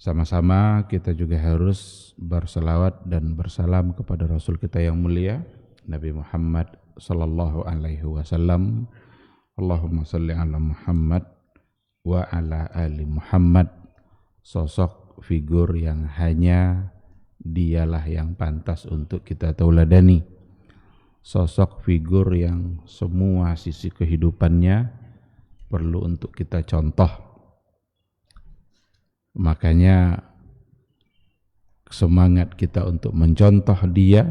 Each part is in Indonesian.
Sama-sama kita juga harus berselawat dan bersalam kepada Rasul kita yang mulia Nabi Muhammad sallallahu alaihi wasallam. Allahumma salli ala Muhammad wa ala ali Muhammad. Sosok figur yang hanya dialah yang pantas untuk kita tauladani. Sosok figur yang semua sisi kehidupannya perlu untuk kita contoh. Makanya semangat kita untuk mencontoh dia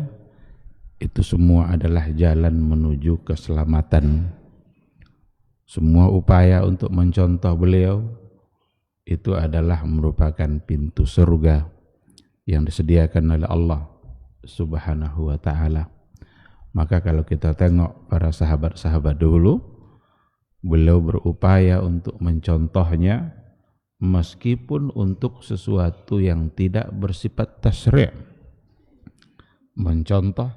itu semua adalah jalan menuju keselamatan. Semua upaya untuk mencontoh beliau itu adalah merupakan pintu surga yang disediakan oleh Allah Subhanahu wa ta'ala. Maka kalau kita tengok para sahabat-sahabat dulu, beliau berupaya untuk mencontohnya meskipun untuk sesuatu yang tidak bersifat tasyri', mencontoh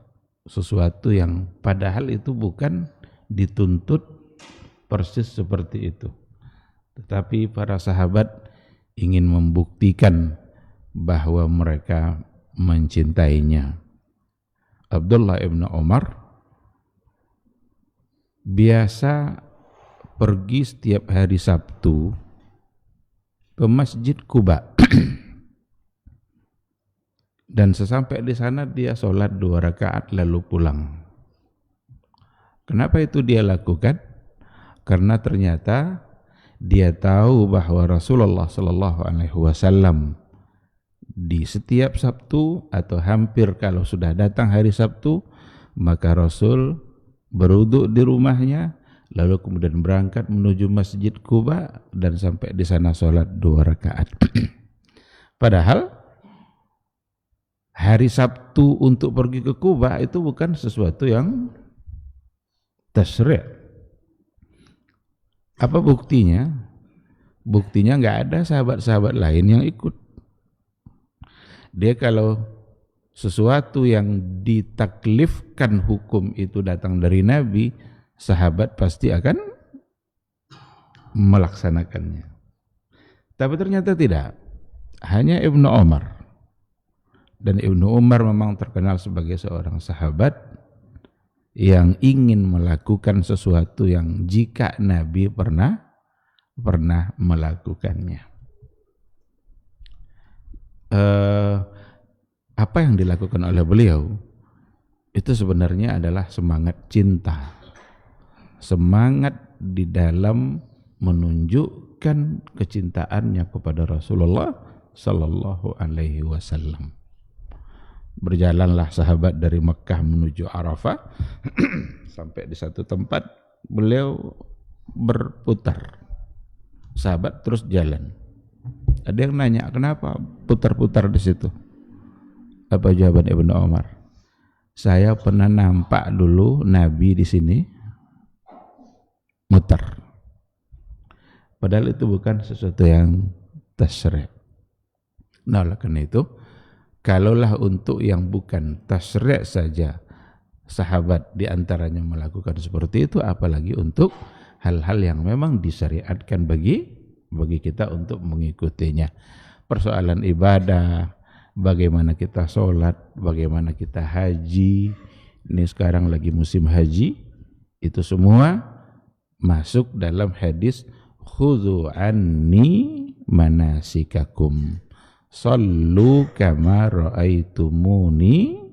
sesuatu yang padahal itu bukan dituntut persis seperti itu, tetapi para sahabat ingin membuktikan bahwa mereka mencintainya. Abdullah ibn Umar biasa pergi setiap hari Sabtu ke Masjid Quba dan sesampai di sana dia sholat 2 rakaat lalu pulang. Kenapa itu dia lakukan? Karena ternyata dia tahu bahwa Rasulullah sallallahu alaihi wasallam di setiap Sabtu atau hampir kalau sudah datang hari Sabtu, maka Rasul berwudu di rumahnya lalu kemudian berangkat menuju Masjid Quba dan sampai di sana sholat 2 rakaat. Padahal hari Sabtu untuk pergi ke Quba itu bukan sesuatu yang tasyri'. Apa buktinya? Buktinya nggak ada sahabat-sahabat lain yang ikut. Dia kalau sesuatu yang ditaklifkan hukum itu datang dari Nabi, sahabat pasti akan melaksanakannya. Tapi ternyata tidak. Hanya Ibnu Umar. Dan Ibnu Umar memang terkenal sebagai seorang sahabat yang ingin melakukan sesuatu yang jika Nabi pernah melakukannya. Apa yang dilakukan oleh beliau itu sebenarnya adalah semangat cinta. Semangat di dalam menunjukkan kecintaannya kepada Rasulullah sallallahu alaihi wasallam. Berjalanlah sahabat dari Mekah menuju Arafah sampai di satu tempat beliau berputar. Sahabat terus jalan. Ada yang nanya, kenapa putar-putar di situ? Apa jawaban Ibnu Umar? Saya pernah nampak dulu Nabi di sini mutar. Padahal itu bukan sesuatu yang tasyri'. Nah, oleh karena itu, kalaulah untuk yang bukan tasyri' saja sahabat diantaranya melakukan seperti itu, apalagi untuk hal-hal yang memang disyariatkan bagi kita untuk mengikutinya. Persoalan ibadah, bagaimana kita sholat, bagaimana kita haji, ini sekarang lagi musim haji, itu semua masuk dalam hadis khudhu anni manasikakum sallu kama ra'aitumuni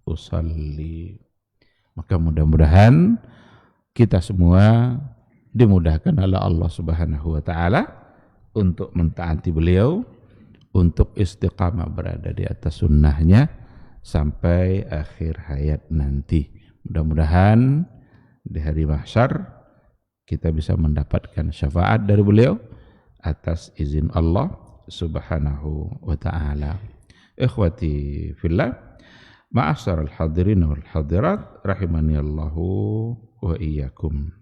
usalli. Maka mudah-mudahan kita semua dimudahkan oleh Allah Subhanahu wa ta'ala untuk mentaati beliau, untuk istiqamah berada di atas sunnahnya sampai akhir hayat nanti. Mudah-mudahan di hari mahsyar kita bisa mendapatkan syafaat dari beliau atas izin Allah Subhanahu wa ta'ala. Ikhwati fillah, ma'asyaral hadirin wal hadirat rahimani Allahu wa iyyakum.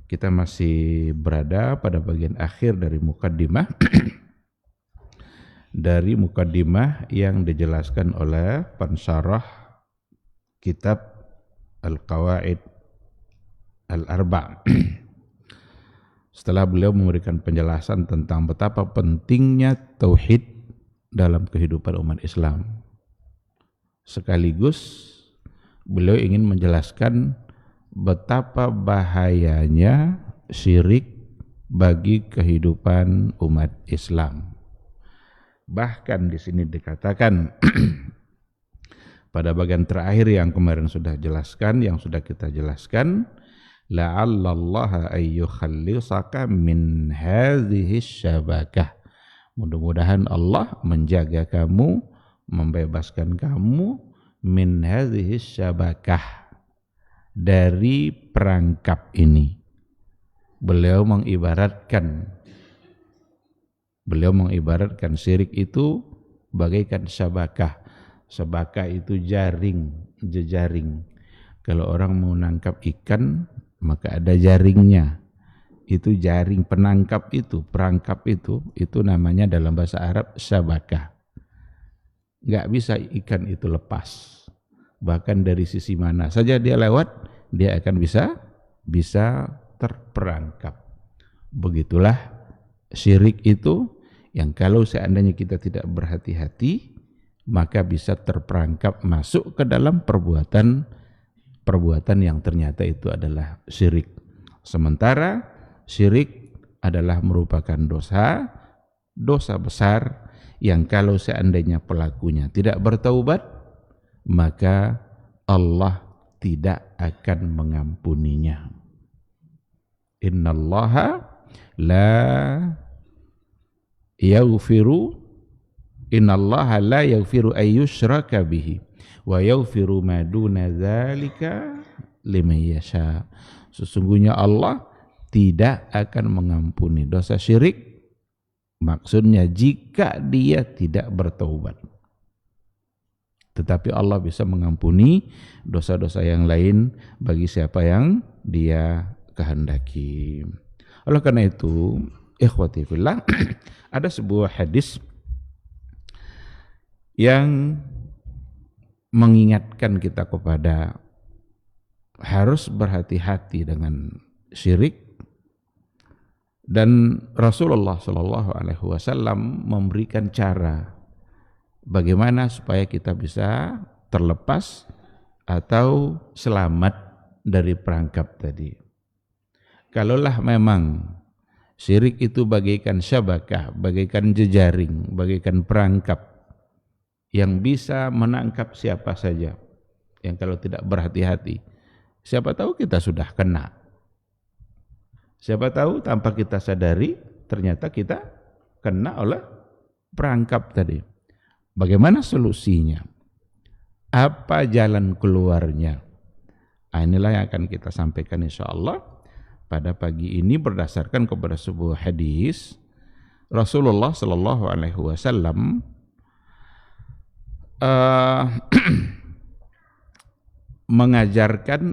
Kita masih berada pada bagian akhir dari mukaddimah dari mukaddimah yang dijelaskan oleh pensyarah kitab Al-Qawaid Al-Arba'. Setelah beliau memberikan penjelasan tentang betapa pentingnya tauhid dalam kehidupan umat Islam. Sekaligus beliau ingin menjelaskan betapa bahayanya syirik bagi kehidupan umat Islam. Bahkan di sini dikatakan pada bagian terakhir yang kemarin sudah jelaskan, yang sudah kita jelaskan, la'allallaha ayyukhallisaka min hadhihi syabakah. Mudah-mudahan Allah menjaga kamu, membebaskan kamu min hadhihi syabakah, dari perangkap ini. Beliau mengibaratkan syirik itu bagaikan syabakah. Syabakah itu jaring, jejaring. Kalau orang mau nangkap ikan, maka ada jaringnya. Itu jaring penangkap itu, perangkap itu namanya dalam bahasa Arab syabakah. Nggak bisa ikan itu lepas. Bahkan dari sisi mana saja dia lewat, dia akan bisa terperangkap. Begitulah syirik itu, yang kalau seandainya kita tidak berhati-hati, maka bisa terperangkap masuk ke dalam perbuatan yang ternyata itu adalah syirik. Sementara syirik adalah merupakan dosa besar yang kalau seandainya pelakunya tidak bertaubat, maka Allah tidak akan mengampuninya. Innallaha la yaghfiru ayyushraka bihi wa yaghfiru ma duna dzalika liman yasha. Sesungguhnya Allah tidak akan mengampuni dosa syirik. Maksudnya jika dia tidak bertaubat. Tetapi Allah bisa mengampuni dosa-dosa yang lain bagi siapa yang dia kehendaki. Oleh karena itu, ikhwati fillah, ada sebuah hadis yang mengingatkan kita kepada harus berhati-hati dengan syirik. Dan Rasulullah SAW memberikan cara bagaimana supaya kita bisa terlepas atau selamat dari perangkap tadi. Kalaulah memang syirik itu bagaikan syabakah, bagaikan jejaring, bagaikan perangkap yang bisa menangkap siapa saja, yang kalau tidak berhati-hati, siapa tahu kita sudah kena. Siapa tahu tanpa kita sadari ternyata kita kena oleh perangkap tadi. Bagaimana solusinya? Apa jalan keluarnya? Inilah yang akan kita sampaikan insyaallah pada pagi ini berdasarkan kepada sebuah hadis Rasulullah sallallahu alaihi wasallam mengajarkan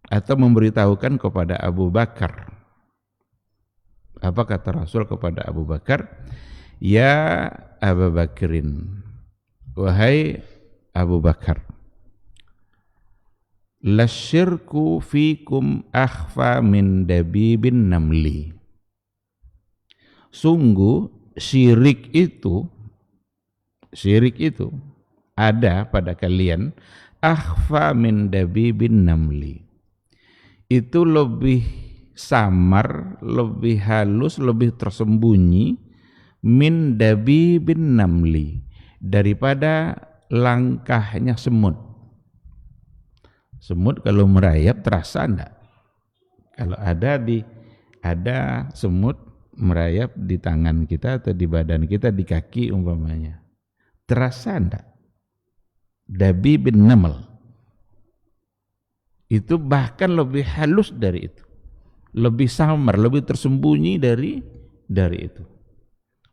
atau memberitahukan kepada Abu Bakar. Apa kata Rasul kepada Abu Bakar? Ya Abu Bakrin, wahai Abu Bakar, lasyirku fikum akhfa min dabibin namli. Sungguh syirik itu ada pada kalian akhfa min dabibin namli. Itu lebih samar, lebih halus, lebih tersembunyi min dabibin namli, daripada langkahnya semut. Semut kalau merayap terasa enggak? Kalau ada semut merayap di tangan kita atau di badan kita, di kaki umpamanya, terasa enggak? Dabibin naml itu bahkan lebih halus dari itu, lebih samar, lebih tersembunyi dari itu.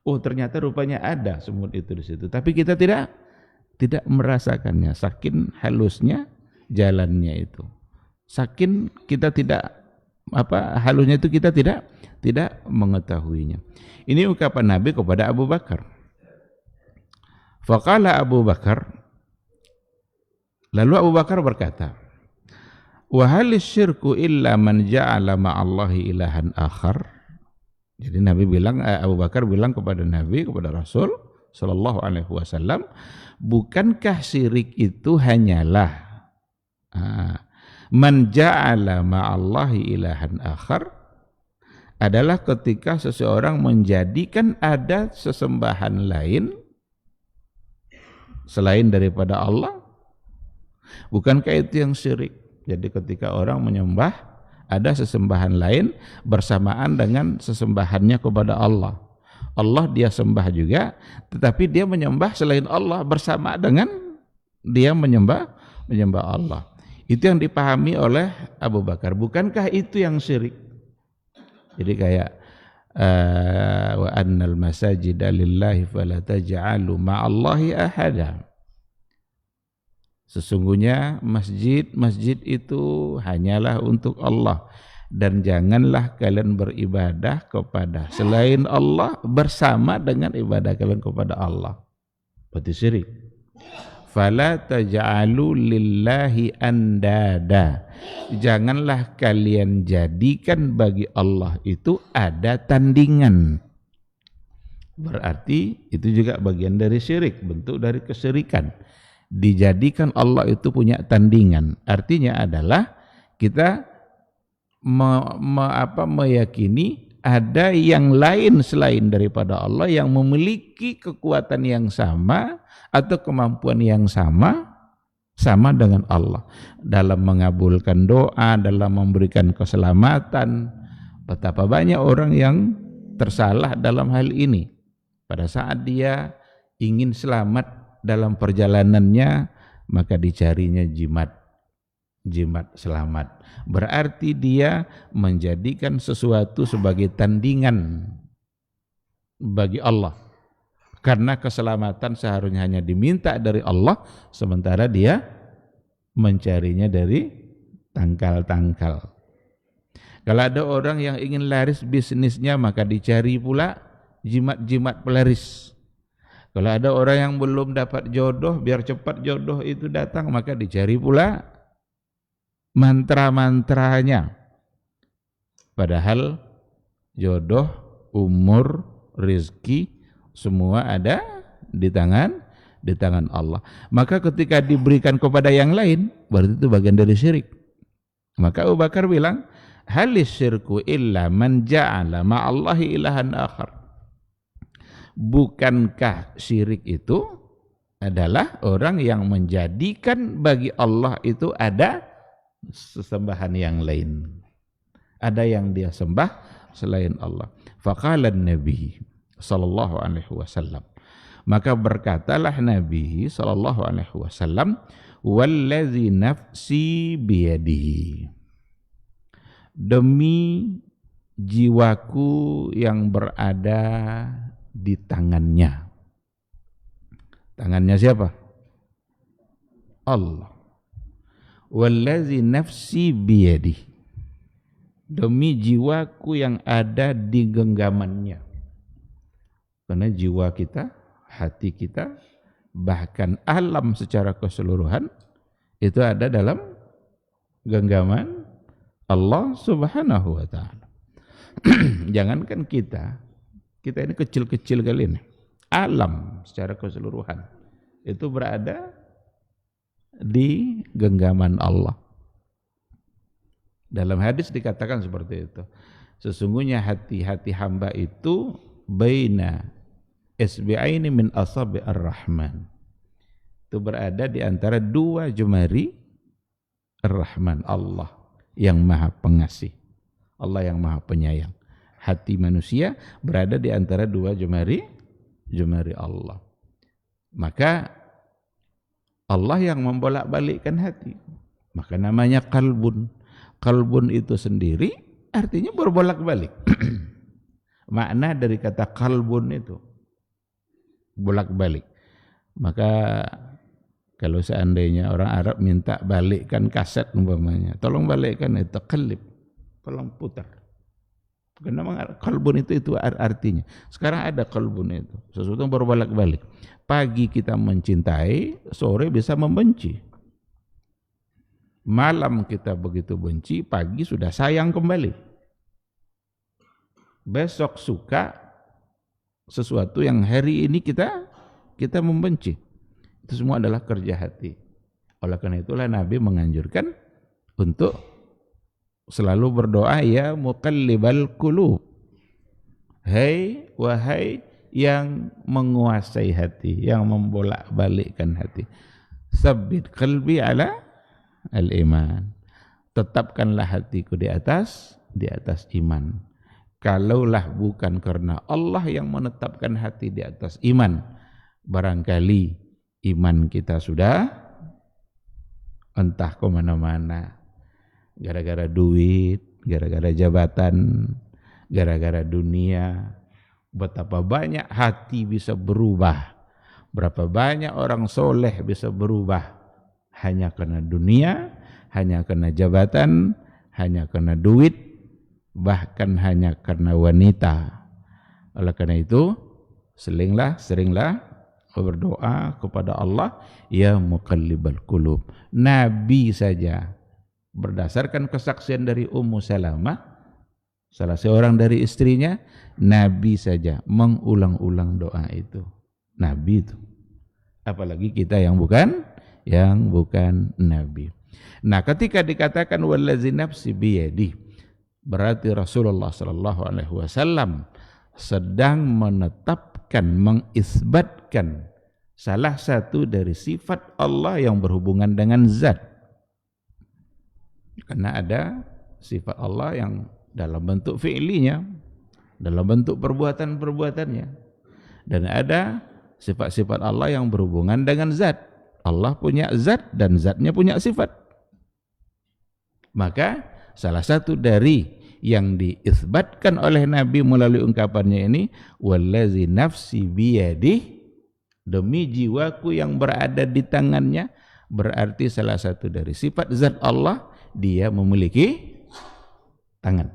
Oh, ternyata rupanya ada semut itu di situ, tapi kita tidak merasakannya, saking halusnya jalannya itu, saking kita halusnya itu kita tidak mengetahuinya. Ini ungkapan Nabi kepada Abu Bakar. Faqala Abu Bakar, lalu Abu Bakar berkata, wa halis syirku illa man ja'ala ma'allahi ilahan akhar. Jadi Nabi bilang, Abu Bakar bilang kepada Nabi, kepada Rasul sallallahu alaihi wasallam, bukankah syirik itu hanyalah man ja'ala ma'allahi ilahan akhar, adalah ketika seseorang menjadikan ada sesembahan lain selain daripada Allah. Bukankah itu yang syirik? Jadi ketika orang menyembah ada sesembahan lain bersamaan dengan sesembahannya kepada Allah. Allah dia sembah juga, tetapi dia menyembah selain Allah bersama dengan dia menyembah Allah. Itu yang dipahami oleh Abu Bakar. Bukankah itu yang syirik? Jadi kayak wa annal masajida lillahi fala taj'alu ma'allahi ahada. Sesungguhnya masjid itu hanyalah untuk Allah, dan janganlah kalian beribadah kepada selain Allah bersama dengan ibadah kalian kepada Allah. Berarti syirik. Fala taj'alu lillahi andada. Janganlah kalian jadikan bagi Allah itu ada tandingan. Berarti itu juga bagian dari syirik, bentuk dari kesyirikan. Dijadikan Allah itu punya tandingan. Artinya adalah kita meyakini ada yang lain selain daripada Allah yang memiliki kekuatan yang sama atau kemampuan yang sama dengan Allah dalam mengabulkan doa, dalam memberikan keselamatan. Betapa banyak orang yang tersalah dalam hal ini. Pada saat dia ingin selamat dalam perjalanannya, maka dicarinya jimat selamat. Berarti dia menjadikan sesuatu sebagai tandingan bagi Allah. Karena keselamatan seharusnya hanya diminta dari Allah, sementara dia mencarinya dari tangkal-tangkal. Kalau ada orang yang ingin laris bisnisnya, maka dicari pula jimat-jimat pelaris. Kalau ada orang yang belum dapat jodoh, biar cepat jodoh itu datang, maka dicari pula mantra-mantranya. Padahal jodoh, umur, rezeki semua ada di tangan Allah. Maka ketika diberikan kepada yang lain, berarti itu bagian dari syirik. Maka Abu Bakar bilang, halis syirku illa man ja'ala ma'allahi ilahan akhar. Bukankah syirik itu adalah orang yang menjadikan bagi Allah itu ada sesembahan yang lain, ada yang dia sembah selain Allah. Faqala Nabi sallallahu alaihi wasallam, maka berkatalah Nabi sallallahu alaihi wasallam, wallazi nafsi biyadihi, demi jiwaku yang berada di tangannya. Tangannya siapa? Allah. Wallazi nafsi biyadihi, demi jiwaku yang ada di genggamannya. Karena jiwa kita, hati kita, bahkan alam secara keseluruhan itu ada dalam genggaman Allah Subhanahu wa ta'ala. Jangankan kita ini kecil-kecil kali ini. Alam secara keseluruhan itu berada di genggaman Allah. Dalam hadis dikatakan seperti itu. Sesungguhnya hati-hati hamba itu baina isbi'aini min asabi ar-Rahman. Itu berada di antara dua jemari Ar-Rahman, Allah yang Maha Pengasih, Allah yang Maha Penyayang. Hati manusia berada di antara dua jemari Allah. Maka Allah yang membolak-balikkan hati. Maka namanya qalbun. Qalbun itu sendiri artinya berbolak-balik. Makna dari kata qalbun itu bolak-balik. Maka kalau seandainya orang Arab minta balikkan kaset umpamanya, tolong balikkan itu, qallib, tolong putar. Karena qalbun itu artinya. Sekarang ada qalbun itu, sesuatu yang berbolak-balik. Pagi kita mencintai, sore bisa membenci. Malam kita begitu benci, pagi sudah sayang kembali. Besok suka sesuatu yang hari ini kita kita membenci. Itu semua adalah kerja hati. Oleh karena itulah Nabi menganjurkan untuk selalu berdoa, ya muqallibal qulub. Hai wahai yang menguasai hati, yang membolak-balikkan hati. Tsabbit qalbi ala al-iman. Tetapkanlah hatiku di atas iman. Kalaulah bukan karena Allah yang menetapkan hati di atas iman, barangkali iman kita sudah entah kemana-mana. Gara-gara duit, gara-gara jabatan, gara-gara dunia. Betapa banyak hati bisa berubah, berapa banyak orang soleh bisa berubah hanya karena dunia, hanya karena jabatan, hanya karena duit, bahkan hanya karena wanita. Oleh karena itu, seringlah berdoa kepada Allah, ya muqallibal qulub. Nabi saja berdasarkan kesaksian dari Ummu Salamah, salah seorang dari istrinya, Nabi saja mengulang-ulang doa itu. Nabi itu. Apalagi kita yang bukan Nabi. Nah, ketika dikatakan wallazi nafsi biyadi, berarti Rasulullah sallallahu alaihi wasallam sedang menetapkan, mengisbatkan salah satu dari sifat Allah yang berhubungan dengan zat. Karena ada sifat Allah yang dalam bentuk fi'linya, dalam bentuk perbuatan-perbuatannya, dan ada sifat-sifat Allah yang berhubungan dengan zat. Allah punya zat dan zatnya punya sifat. Maka salah satu dari yang diisbatkan oleh Nabi melalui ungkapannya ini, wallazi nafsi biyadih, demi jiwaku yang berada di tangannya, berarti salah satu dari sifat zat Allah, dia memiliki tangan.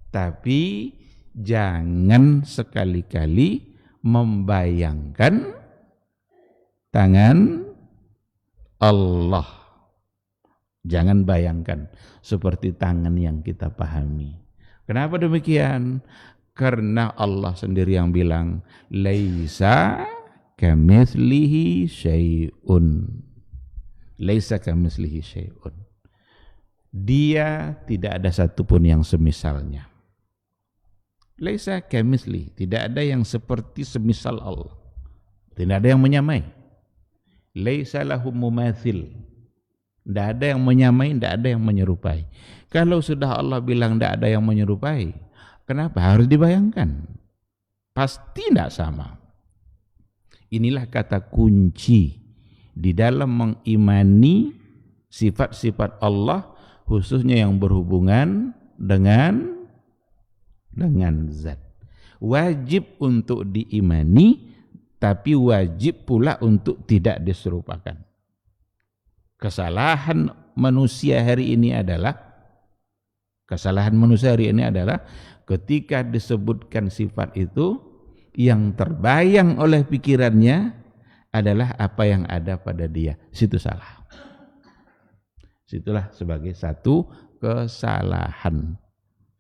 Tapi jangan sekali-kali membayangkan tangan Allah. Jangan bayangkan seperti tangan yang kita pahami. Kenapa demikian? Karena Allah sendiri yang bilang, laisa kamitslihi syai'un. Laisa kamitslihi syai'un. Dia tidak ada satupun yang semisalnya. Laisa kamitslihi, tidak ada yang seperti semisal Allah. Tidak ada yang menyamai. Laisa lahu mumatsil. Tidak ada yang menyamai, tidak ada yang menyerupai. Kalau sudah Allah bilang tidak ada yang menyerupai, kenapa harus dibayangkan? Pasti tidak sama. Inilah kata kunci di dalam mengimani sifat-sifat Allah, khususnya yang berhubungan dengan zat. Wajib untuk diimani, tapi wajib pula untuk tidak diserupakan. Kesalahan manusia hari ini adalah ketika disebutkan sifat itu, yang terbayang oleh pikirannya adalah apa yang ada pada dia. Situ salah. Situlah sebagai satu kesalahan.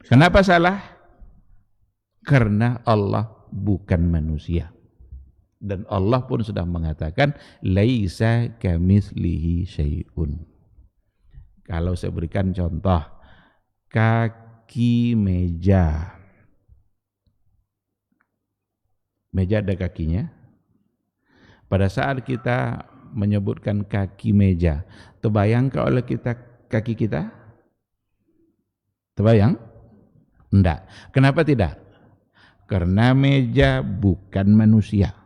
Kenapa salah? Karena Allah bukan manusia. Dan Allah pun sudah mengatakan laisa kamitslihi syai'un. Kalau saya berikan contoh, kaki meja. Meja ada kakinya. Pada saat kita menyebutkan kaki meja, terbayangkah oleh kita kaki kita? Terbayang? Enggak. Kenapa tidak? Karena meja bukan manusia.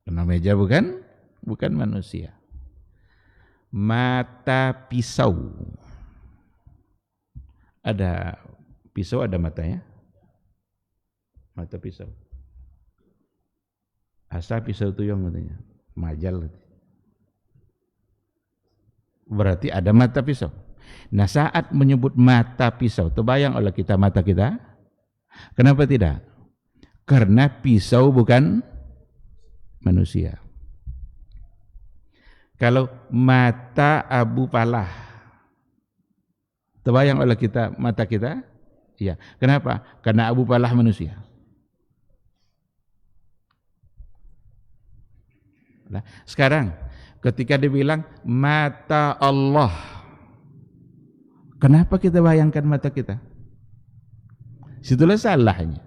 Karena meja bukan manusia. Mata pisau. Ada pisau, ada matanya. Mata pisau. Asa pisau tuyong katanya. Majal. Berarti ada mata pisau. Nah, saat menyebut mata pisau, terbayang oleh kita mata kita? Kenapa tidak? Karena pisau bukan manusia. Kalau mata Abu Palah, terbayang oleh kita mata kita? Iya. Kenapa? Karena Abu Palah manusia. Nah, sekarang ketika dibilang mata Allah, kenapa kita bayangkan mata kita? Situlah salahnya.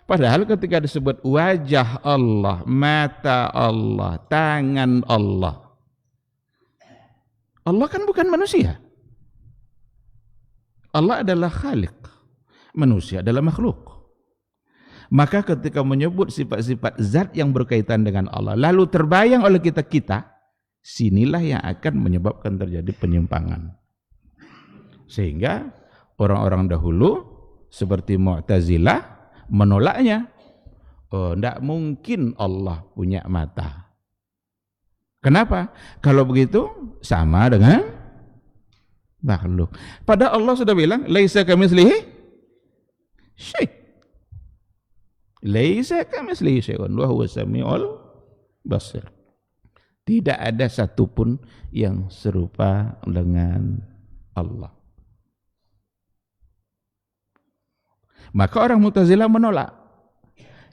Padahal ketika disebut wajah Allah, mata Allah, tangan Allah, Allah kan bukan manusia. Allah adalah Khalik, manusia adalah makhluk. Maka ketika menyebut sifat-sifat zat yang berkaitan dengan Allah, lalu terbayang oleh kita, sinilah yang akan menyebabkan terjadi penyimpangan. Sehingga orang-orang dahulu seperti Mu'tazilah menolaknya. Oh, tidak mungkin Allah punya mata. Kenapa? Kalau begitu sama dengan makhluk. Padahal Allah sudah bilang, laisa kamitslihi syai'. Laisa kamitslihi syai'un wa huwas samiul basir. Tidak ada satupun yang serupa dengan Allah. Maka orang Mu'tazilah menolak.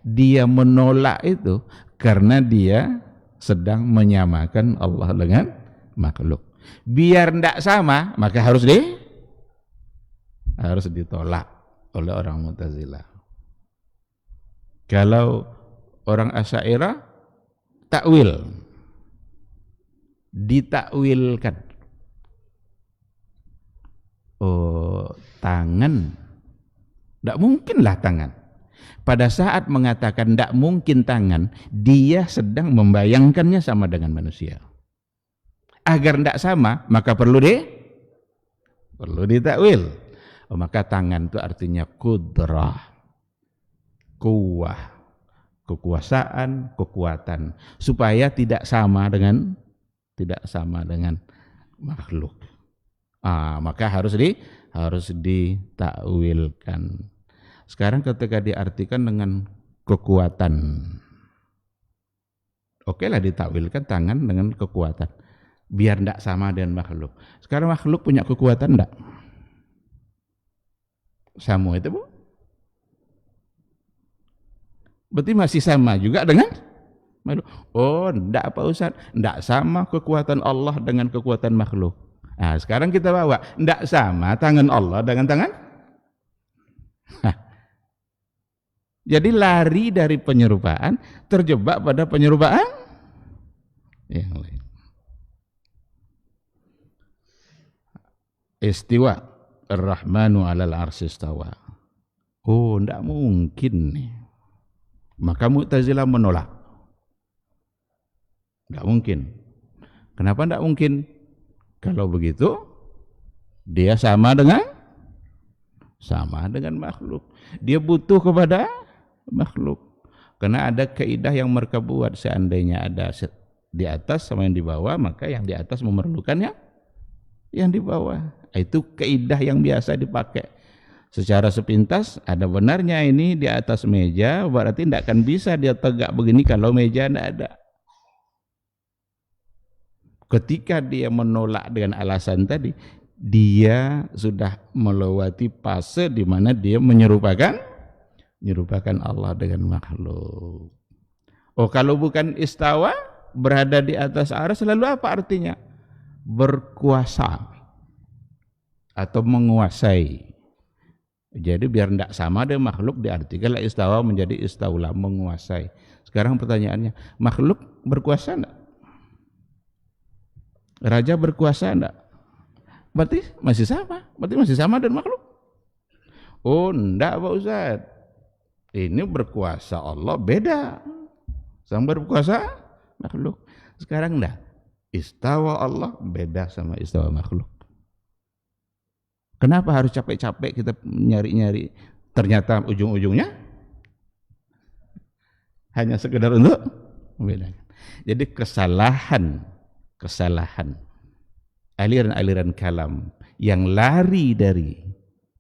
Dia menolak itu karena dia sedang menyamakan Allah dengan makhluk. Biar tidak sama, maka harus ditolak oleh orang Mu'tazilah. Kalau orang Asy'ariyah takwil, ditakwilkan. Oh, tangan, tidak mungkinlah tangan. Pada saat mengatakan tidak mungkin tangan, dia sedang membayangkannya sama dengan manusia. Agar tidak sama, maka perlu ditakwil. Oh, maka tangan itu artinya kudrah, kuwah, kekuasaan, kekuatan, supaya tidak sama dengan makhluk. Maka harus ditakwilkan. Sekarang ketika diartikan dengan kekuatan, oke lah ditakwilkan tangan dengan kekuatan, biar tidak sama dengan makhluk. Sekarang makhluk punya kekuatan tidak? Sama itu, Bu? Berarti masih sama juga dengan makhluk. Oh, tidak Pak Ustaz, tidak sama kekuatan Allah dengan kekuatan makhluk. Nah, sekarang kita bawa, tidak sama tangan Allah dengan tangan. Jadi lari dari penyerupaan, terjebak pada penyerupaan yang lain. Istiwa, Ar-Rahmanu 'alal 'arsy istawa. Oh, tidak mungkin nih. Maka Mu'tazilah menolak. Tidak mungkin. Kenapa tidak mungkin? Kalau begitu, dia sama dengan makhluk. Dia butuh kepada makhluk. Karena ada kaidah yang mereka buat, seandainya ada di atas sama yang di bawah, maka yang di atas memerlukan yang di bawah. Itu kaidah yang biasa dipakai. Secara sepintas ada benarnya ini di atas meja, berarti tidak akan bisa dia tegak begini kalau meja tidak ada. Ketika dia menolak dengan alasan tadi, dia sudah melewati fase di mana dia menyerupakan Allah dengan makhluk. Oh, kalau bukan istawa, berada di atas arsy, lalu apa artinya? Berkuasa atau menguasai. Jadi biar tidak sama dengan makhluk, diartikanlah istawa menjadi istaula, menguasai. Sekarang pertanyaannya, makhluk berkuasa enggak? Raja berkuasa enggak? Berarti masih sama dengan makhluk. Oh, enggak Pak Ustaz. Ini berkuasa Allah beda sama berkuasa makhluk. Sekarang enggak. Istawa Allah beda sama istawa makhluk. Kenapa harus capek-capek kita nyari-nyari? Ternyata ujung-ujungnya hanya sekedar untuk membedakan. Jadi kesalahan aliran-aliran kalam yang lari dari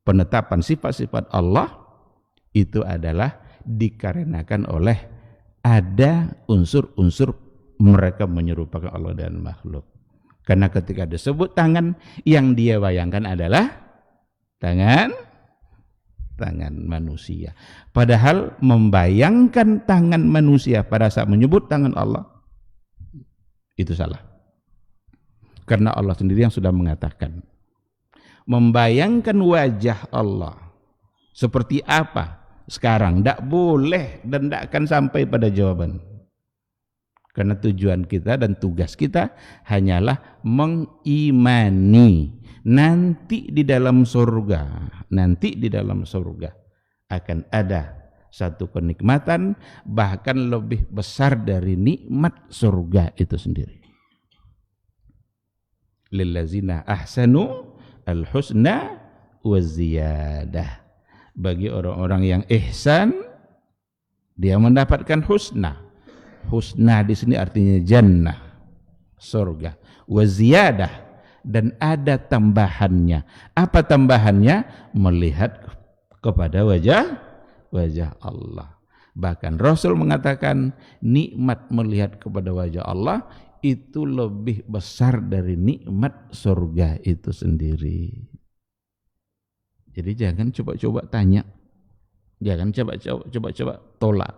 penetapan sifat-sifat Allah itu adalah dikarenakan oleh ada unsur-unsur mereka menyerupakan Allah dan makhluk. Karena ketika disebut tangan, yang dia bayangkan adalah tangan tangan manusia. Padahal membayangkan tangan manusia pada saat menyebut tangan Allah itu salah. Karena Allah sendiri yang sudah mengatakan, membayangkan wajah Allah seperti apa sekarang tidak boleh dan tidak akan sampai pada jawaban. Karena tujuan kita dan tugas kita hanyalah mengimani nanti di dalam surga akan ada satu kenikmatan bahkan lebih besar dari nikmat surga itu sendiri. Lillazina ahsanu al-husna wa ziyadah. Bagi orang-orang yang ihsan, dia mendapatkan husna. Husna di sini artinya jannah, surga. Wa ziyadah, dan ada tambahannya. Apa tambahannya? Melihat kepada wajah Allah. Bahkan Rasul mengatakan nikmat melihat kepada wajah Allah itu lebih besar dari nikmat surga itu sendiri. Jadi jangan coba-coba tanya, jangan coba-coba tolak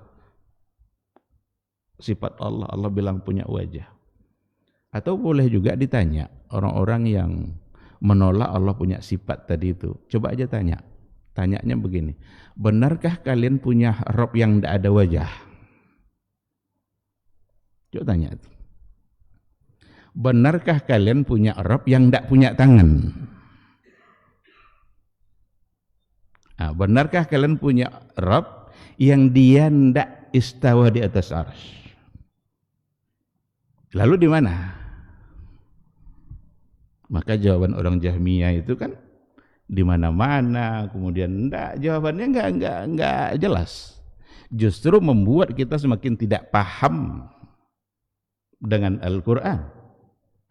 sifat Allah. Allah bilang punya wajah. Atau boleh juga ditanya orang-orang yang menolak Allah punya sifat tadi itu. Coba aja tanya. Tanyanya begini, benarkah kalian punya Rabb yang tidak ada wajah? Coba tanya itu. Benarkah kalian punya Rabb yang tidak punya tangan? Nah, benarkah kalian punya Rabb yang dia tidak istawa di atas arsy? Lalu di mana? Maka jawaban orang Jahmiyah itu kan di mana-mana, kemudian jawabannya enggak jelas. Justru membuat kita semakin tidak paham dengan Al-Qur'an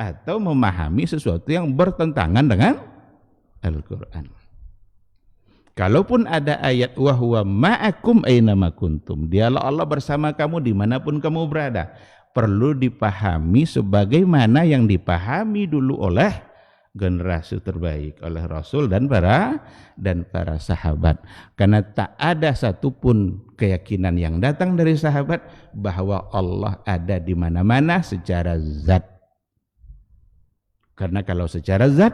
atau memahami sesuatu yang bertentangan dengan Al-Qur'an. Kalaupun ada ayat wa huwa ma'akum ainama kuntum, dialah Allah bersama kamu dimanapun kamu berada, perlu dipahami sebagaimana yang dipahami dulu oleh generasi terbaik, oleh Rasul dan para sahabat. Karena tak ada satupun keyakinan yang datang dari sahabat bahwa Allah ada di mana-mana secara zat. Karena kalau secara zat,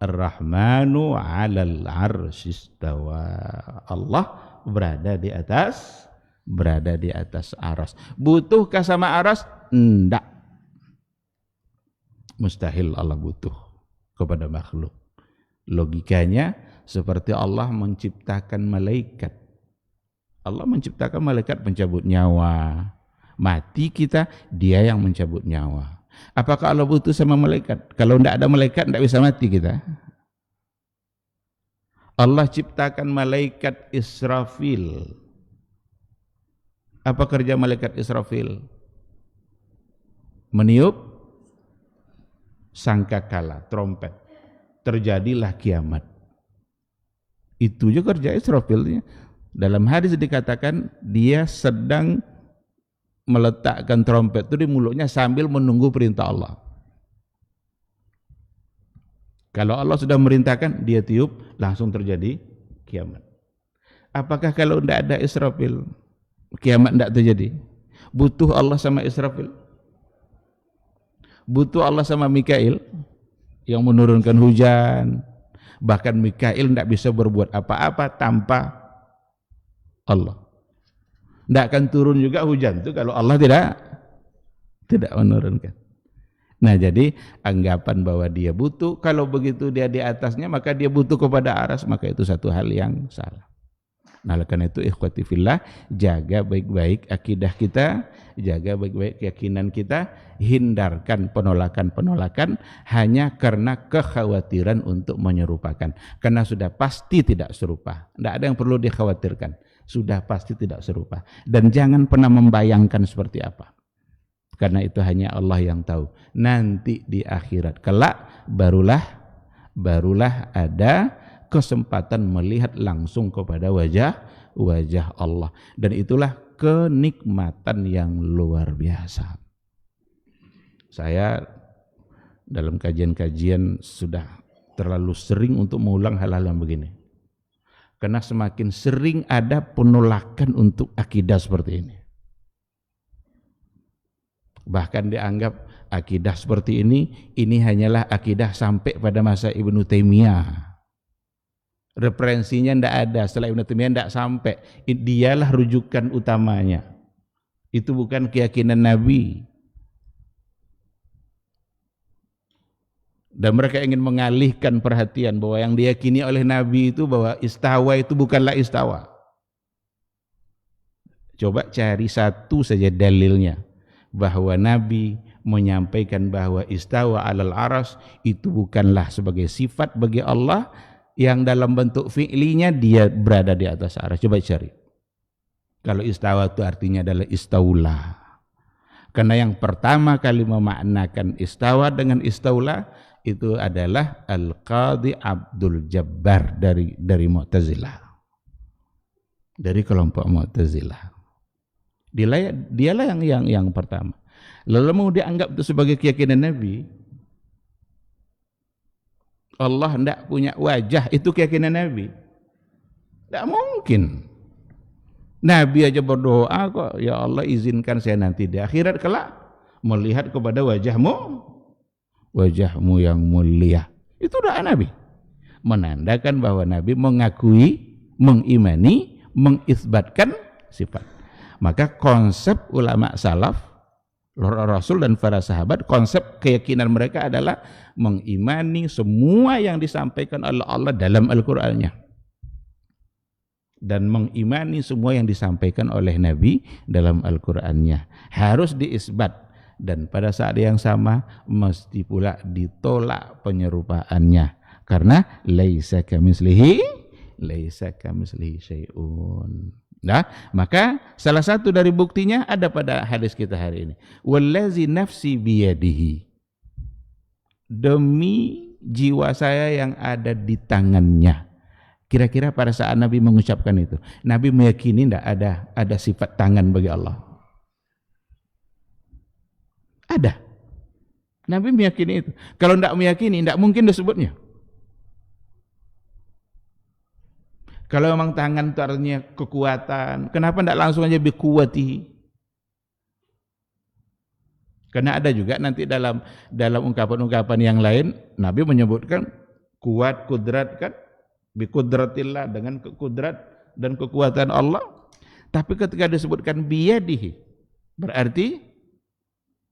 Ar-Rahmanu 'alal 'arsy istawa. Allah berada di atas aras. Butuhkah sama aras? Enggak. Mustahil Allah butuh kepada makhluk. Logikanya seperti Allah menciptakan malaikat. Allah menciptakan malaikat pencabut nyawa. Mati kita, dia yang mencabut nyawa. Apakah Allah butuh sama malaikat? Kalau tidak ada malaikat, tidak bisa mati kita. Allah ciptakan malaikat Israfil. Apa kerja malaikat Israfil? Meniup sangkakala, trompet. Terjadilah kiamat. Itu juga kerja Israfil. Dalam hadis dikatakan dia sedang meletakkan trompet itu di mulutnya sambil menunggu perintah Allah. Kalau Allah sudah merintahkan, dia tiup, langsung terjadi kiamat. Apakah kalau tidak ada Israfil, kiamat tidak terjadi? Butuh Allah sama Israfil? Butuh Allah sama Mikail yang menurunkan hujan? Bahkan Mikail tidak bisa berbuat apa-apa tanpa Allah. Tidak akan turun juga hujan itu kalau Allah tidak menurunkan. Nah, jadi anggapan bahwa dia butuh, kalau begitu dia di atasnya maka dia butuh kepada aras, maka itu satu hal yang salah. Nah, karena itu ikhwati fillah, jaga baik-baik akidah kita, jaga baik-baik keyakinan kita, hindarkan penolakan-penolakan hanya karena kekhawatiran untuk menyerupakan. Karena sudah pasti tidak serupa. Tidak ada yang perlu dikhawatirkan. Sudah pasti tidak serupa. Dan jangan pernah membayangkan seperti apa. Karena itu hanya Allah yang tahu. Nanti di akhirat kelak barulah ada kesempatan melihat langsung kepada wajah Allah. Dan itulah kenikmatan yang luar biasa. Saya dalam kajian-kajian sudah terlalu sering untuk mengulang hal-hal yang begini. Karena semakin sering ada penolakan untuk akidah seperti ini. Bahkan dianggap akidah seperti ini hanyalah akidah sampai pada masa Ibnu Taimiyah. Referensinya tidak ada, setelah Ibnu Taimiyah tidak sampai. Dialah rujukan utamanya. Itu bukan keyakinan Nabi. Dan mereka ingin mengalihkan perhatian bahwa yang diyakini oleh Nabi itu bahwa istawa itu bukanlah istawa. Coba cari satu saja dalilnya bahwa Nabi menyampaikan bahwa istawa alal aras itu bukanlah sebagai sifat bagi Allah yang dalam bentuk fi'linya dia berada di atas aras. Coba cari. Kalau istawa itu artinya adalah istaula. Karena yang pertama kali memaknakan istawa dengan istaula itu adalah Al-Qadhi Abdul Jabbar dari Mu'tazilah. Dari kelompok Mu'tazilah. Dialah yang pertama. Lalu mau dianggap itu sebagai keyakinan Nabi. Allah tidak punya wajah, itu keyakinan Nabi. Tidak mungkin. Nabi aja berdoa kok, ya Allah izinkan saya nanti di akhirat kelak melihat kepada wajahmu yang mulia. Itu doa Nabi. Menandakan bahwa Nabi mengakui, mengimani, mengisbatkan sifat. Maka konsep ulama salaf, Rasul dan para sahabat, konsep keyakinan mereka adalah mengimani semua yang disampaikan oleh Allah dalam Al-Qur'annya. Dan mengimani semua yang disampaikan oleh Nabi dalam Al-Qur'annya. Harus diisbat. Dan pada saat yang sama mesti pula ditolak penyerupaannya. Karena laisa kamitslihi syai'un. Nah, maka salah satu dari buktinya ada pada hadis kita hari ini. Wallazi nafsi biyadihi. Demi jiwa saya yang ada di tangannya. Kira-kira pada saat Nabi mengucapkan itu, Nabi meyakini tidak ada sifat tangan bagi Allah. Ada. Nabi meyakini itu. Kalau tidak meyakini, tidak mungkin disebutnya. Kalau memang tangan itu artinya kekuatan, kenapa tidak langsung aja bikuwati? Karena ada juga nanti dalam ungkapan-ungkapan yang lain, Nabi menyebutkan kuat, kudrat kan, bikudratillah, dengan kudrat dan kekuatan Allah. Tapi ketika disebutkan biyadihi, berarti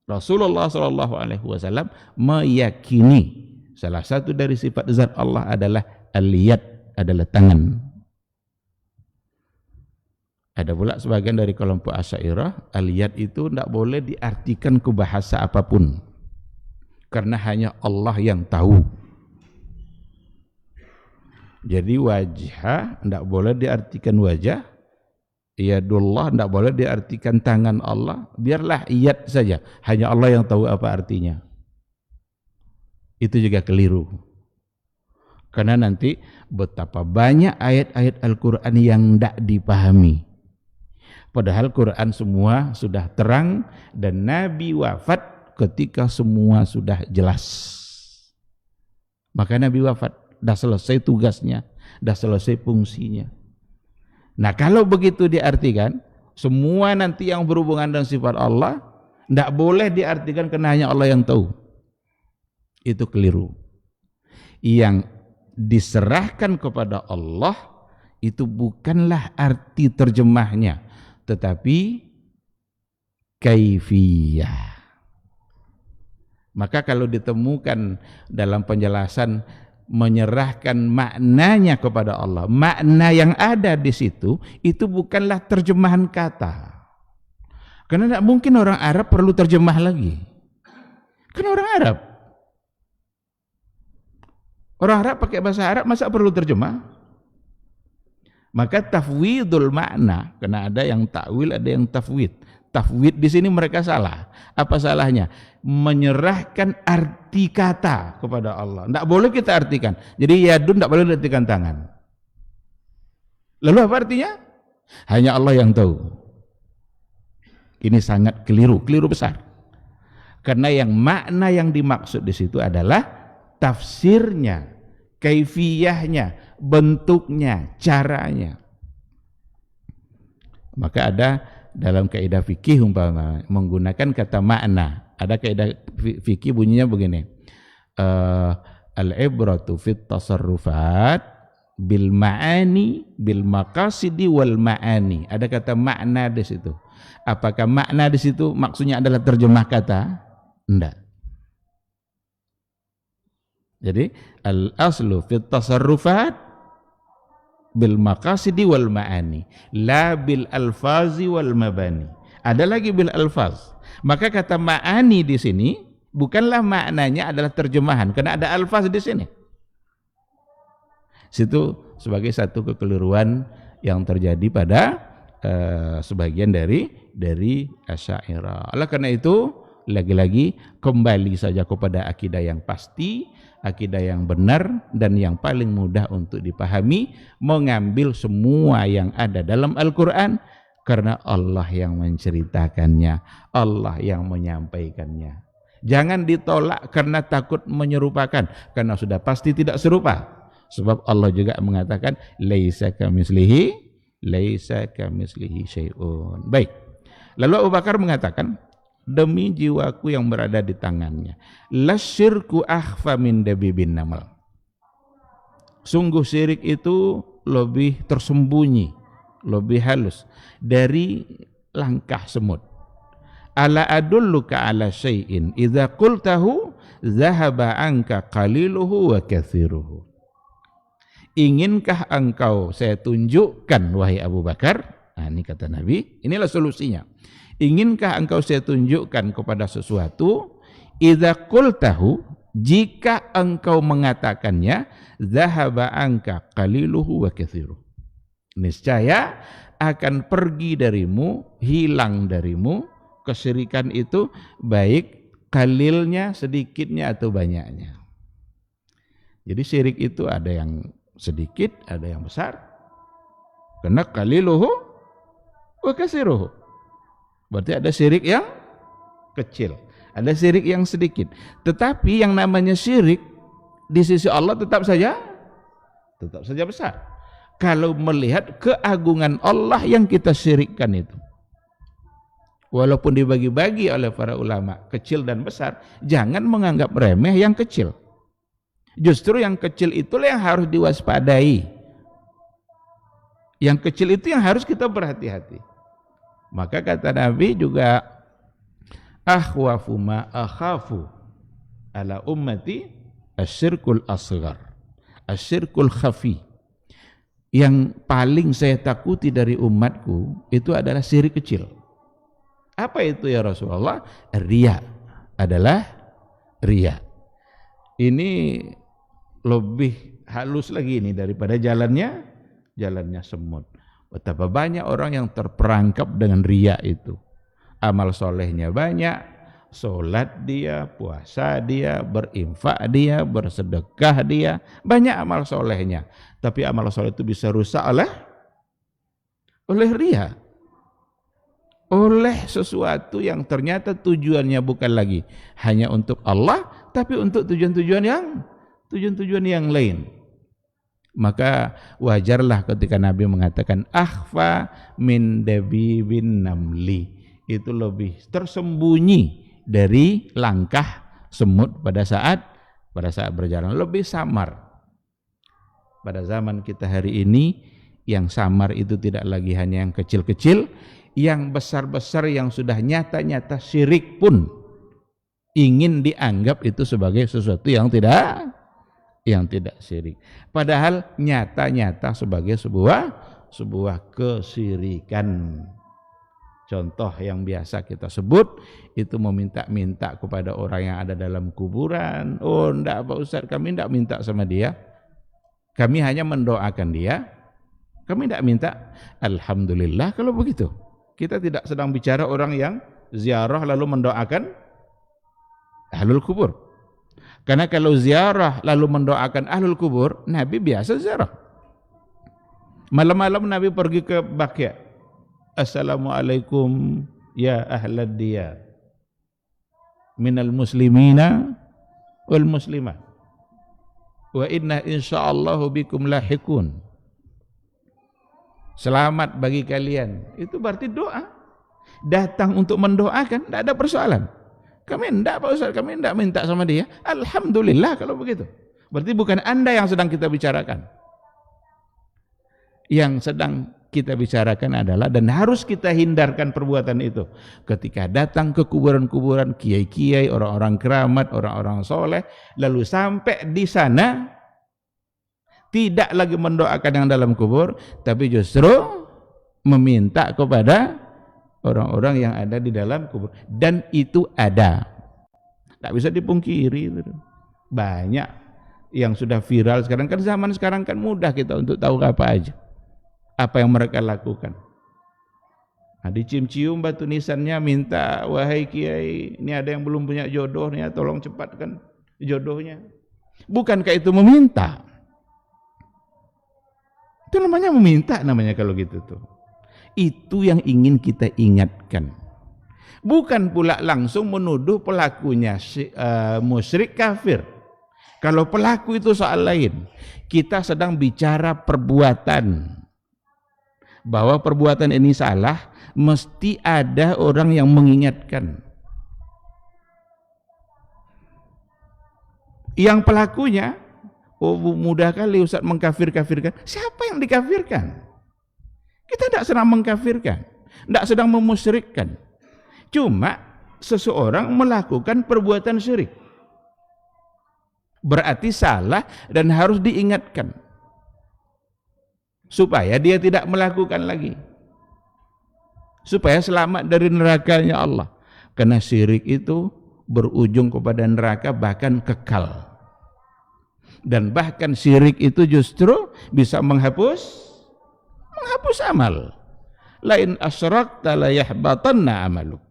Rasulullah SAW meyakini salah satu dari sifat zat Allah adalah al-yad, adalah tangan. Ada pula sebagian dari kelompok Asy'ariyah, al-yad itu tidak boleh diartikan ke bahasa apapun. Karena hanya Allah yang tahu. Jadi wajah tidak boleh diartikan wajah. Yadullah tidak boleh diartikan tangan Allah, biarlah yad saja, hanya Allah yang tahu apa artinya. Itu juga keliru. Karena nanti betapa banyak ayat-ayat Al-Quran yang tidak dipahami. Padahal Quran semua sudah terang dan Nabi wafat ketika semua sudah jelas. Maka Nabi wafat, dah selesai tugasnya, dah selesai fungsinya. Nah kalau begitu diartikan, semua nanti yang berhubungan dengan sifat Allah tidak boleh diartikan karena hanya Allah yang tahu. Itu keliru. Yang diserahkan kepada Allah itu bukanlah arti terjemahnya, tetapi kaifiyah. Maka kalau ditemukan dalam penjelasan menyerahkan maknanya kepada Allah, makna yang ada di situ itu bukanlah terjemahan kata. Karena tidak mungkin orang Arab perlu terjemah lagi. Karena orang Arab pakai bahasa Arab, masa perlu terjemah? Maka tafwidul makna, karena ada yang takwil, ada yang tafwid. Tafwid di sini mereka salah. Apa salahnya? Menyerahkan arti kata kepada Allah. Tidak boleh kita artikan. Jadi yadun tidak boleh diartikan tangan. Lalu apa artinya? Hanya Allah yang tahu. Ini sangat keliru besar. Karena yang makna yang dimaksud di situ adalah tafsirnya, kaifiyahnya, bentuknya, caranya. Maka ada dalam kaidah fikih umpama menggunakan kata makna. Ada kaidah fikih bunyinya begini. Al-ibratu fit tasarrufat bil ma'ani bil maqasidi wal ma'ani. Ada kata makna di situ. Apakah makna di situ maksudnya adalah terjemah kata? Enggak. Jadi al-aslu fit tasarrufat bil maqasidi wal ma'ani, la bil alfazi wal mabani. Ada lagi bil alfaz. Maka kata ma'ani di sini bukanlah maknanya adalah terjemahan, karena ada alfaz di sini. Situ sebagai satu kekeliruan yang terjadi pada sebagian dari Asy'ariyah. Oleh karena itu, lagi-lagi kembali saja kepada akidah yang pasti, akidah yang benar dan yang paling mudah untuk dipahami, mengambil semua yang ada dalam Al-Quran karena Allah yang menceritakannya, Allah yang menyampaikannya. Jangan ditolak karena takut menyerupakan, karena sudah pasti tidak serupa. Sebab Allah juga mengatakan laisa kamitslihi syai'un. Baik. Lalu Abu Bakar mengatakan, demi jiwaku yang berada di tangannya, lasyirku akhfa min dabibin namal. Sungguh syirik itu lebih tersembunyi, lebih halus dari langkah semut. Ala adulluka ala syai'in idza qultahu zahaba anka qaliluhu wa kathiruhu. Inginkah engkau saya tunjukkan wahai Abu Bakar? Nah, ini kata Nabi, inilah solusinya. Inginkah engkau saya tunjukkan kepada sesuatu, idza qultahu, jika engkau mengatakannya, zahaba anka qaliluhu wa kathiruhu. Niscaya akan pergi darimu, hilang darimu kesyirikan itu, baik qalilnya, sedikitnya atau banyaknya. Jadi syirik itu ada yang sedikit, ada yang besar. Karena qaliluhu wa kathiruhu. Berarti ada syirik yang kecil, ada syirik yang sedikit. Tetapi yang namanya syirik di sisi Allah tetap saja besar. Kalau melihat keagungan Allah yang kita syirikkan itu, walaupun dibagi-bagi oleh para ulama kecil dan besar, jangan menganggap remeh yang kecil. Justru yang kecil itulah yang harus diwaspadai. Yang kecil itu yang harus kita berhati-hati. Maka kata Nabi juga, akhwafu ma akhafu ala ummati asyirkul asghar, asyirkul khafi. Yang paling saya takuti dari umatku itu adalah syirik kecil. Apa itu ya Rasulullah? Riya, adalah riya. Ini lebih halus lagi ini daripada jalannya semut. Betapa banyak orang yang terperangkap dengan riya itu. Amal solehnya banyak, sholat dia, puasa dia, berinfak dia, bersedekah dia, banyak amal solehnya. Tapi amal soleh itu bisa rusak oleh riya. Oleh sesuatu yang ternyata tujuannya bukan lagi hanya untuk Allah, tapi untuk tujuan-tujuan yang lain. Maka wajarlah ketika Nabi mengatakan akhfa min dabibin namli, itu lebih tersembunyi dari langkah semut pada saat berjalan, lebih samar. Pada zaman kita hari ini, yang samar itu tidak lagi hanya yang kecil-kecil, yang besar-besar yang sudah nyata-nyata syirik pun ingin dianggap itu sebagai sesuatu yang tidak syirik. Padahal nyata-nyata sebagai sebuah kesyirikan. Contoh yang biasa kita sebut itu meminta-minta kepada orang yang ada dalam kuburan. Oh, enggak Pak Ustaz, kami enggak minta sama dia. Kami hanya mendoakan dia. Kami enggak minta. Alhamdulillah kalau begitu. Kita tidak sedang bicara orang yang ziarah lalu mendoakan ahlul kubur. Karena kalau ziarah lalu mendoakan ahlul kubur, Nabi biasa ziarah. Malam-malam Nabi pergi ke Baqi'. Assalamualaikum ya ahlad diyar minal muslimina wal muslimat wa inna insyaallahu bikum lahiqun. Selamat bagi kalian. Itu berarti doa. Datang untuk mendoakan, tidak ada persoalan. Kami tidak Pak Ustaz, kami tidak minta sama dia. Alhamdulillah kalau begitu. Berarti bukan Anda yang sedang kita bicarakan. Yang sedang kita bicarakan adalah, dan harus kita hindarkan perbuatan itu. Ketika datang ke kuburan-kuburan, kiai-kiai, orang-orang keramat, orang-orang soleh, lalu sampai di sana, tidak lagi mendoakan yang dalam kubur, tapi justru meminta kepada orang-orang yang ada di dalam kubur. Dan itu ada, tak bisa dipungkiri. Banyak yang sudah viral sekarang, kan zaman sekarang kan mudah kita untuk tahu apa aja, apa yang mereka lakukan. Nah, dicium-cium batu nisannya, minta, wahai kiai, ini ada yang belum punya jodoh nih, tolong cepatkan jodohnya. Bukankah itu meminta? Itu namanya meminta, namanya kalau gitu tuh. Itu yang ingin kita ingatkan. Bukan pula langsung menuduh pelakunya musyrik kafir. Kalau pelaku itu soal lain. Kita sedang bicara perbuatan. Bahwa perbuatan ini salah, mesti ada orang yang mengingatkan. Yang pelakunya, oh mudah kali Ustaz mengkafir-kafirkan. Siapa yang dikafirkan? Kita tidak sedang mengkafirkan, tidak sedang memusyrikkan. Cuma seseorang melakukan perbuatan syirik, berarti salah dan harus diingatkan supaya dia tidak melakukan lagi, supaya selamat dari nerakanya Allah. Karena syirik itu berujung kepada neraka, bahkan kekal. Dan bahkan syirik itu justru bisa menghapus amal. Lain asyrakta la yahbatanna amaluk.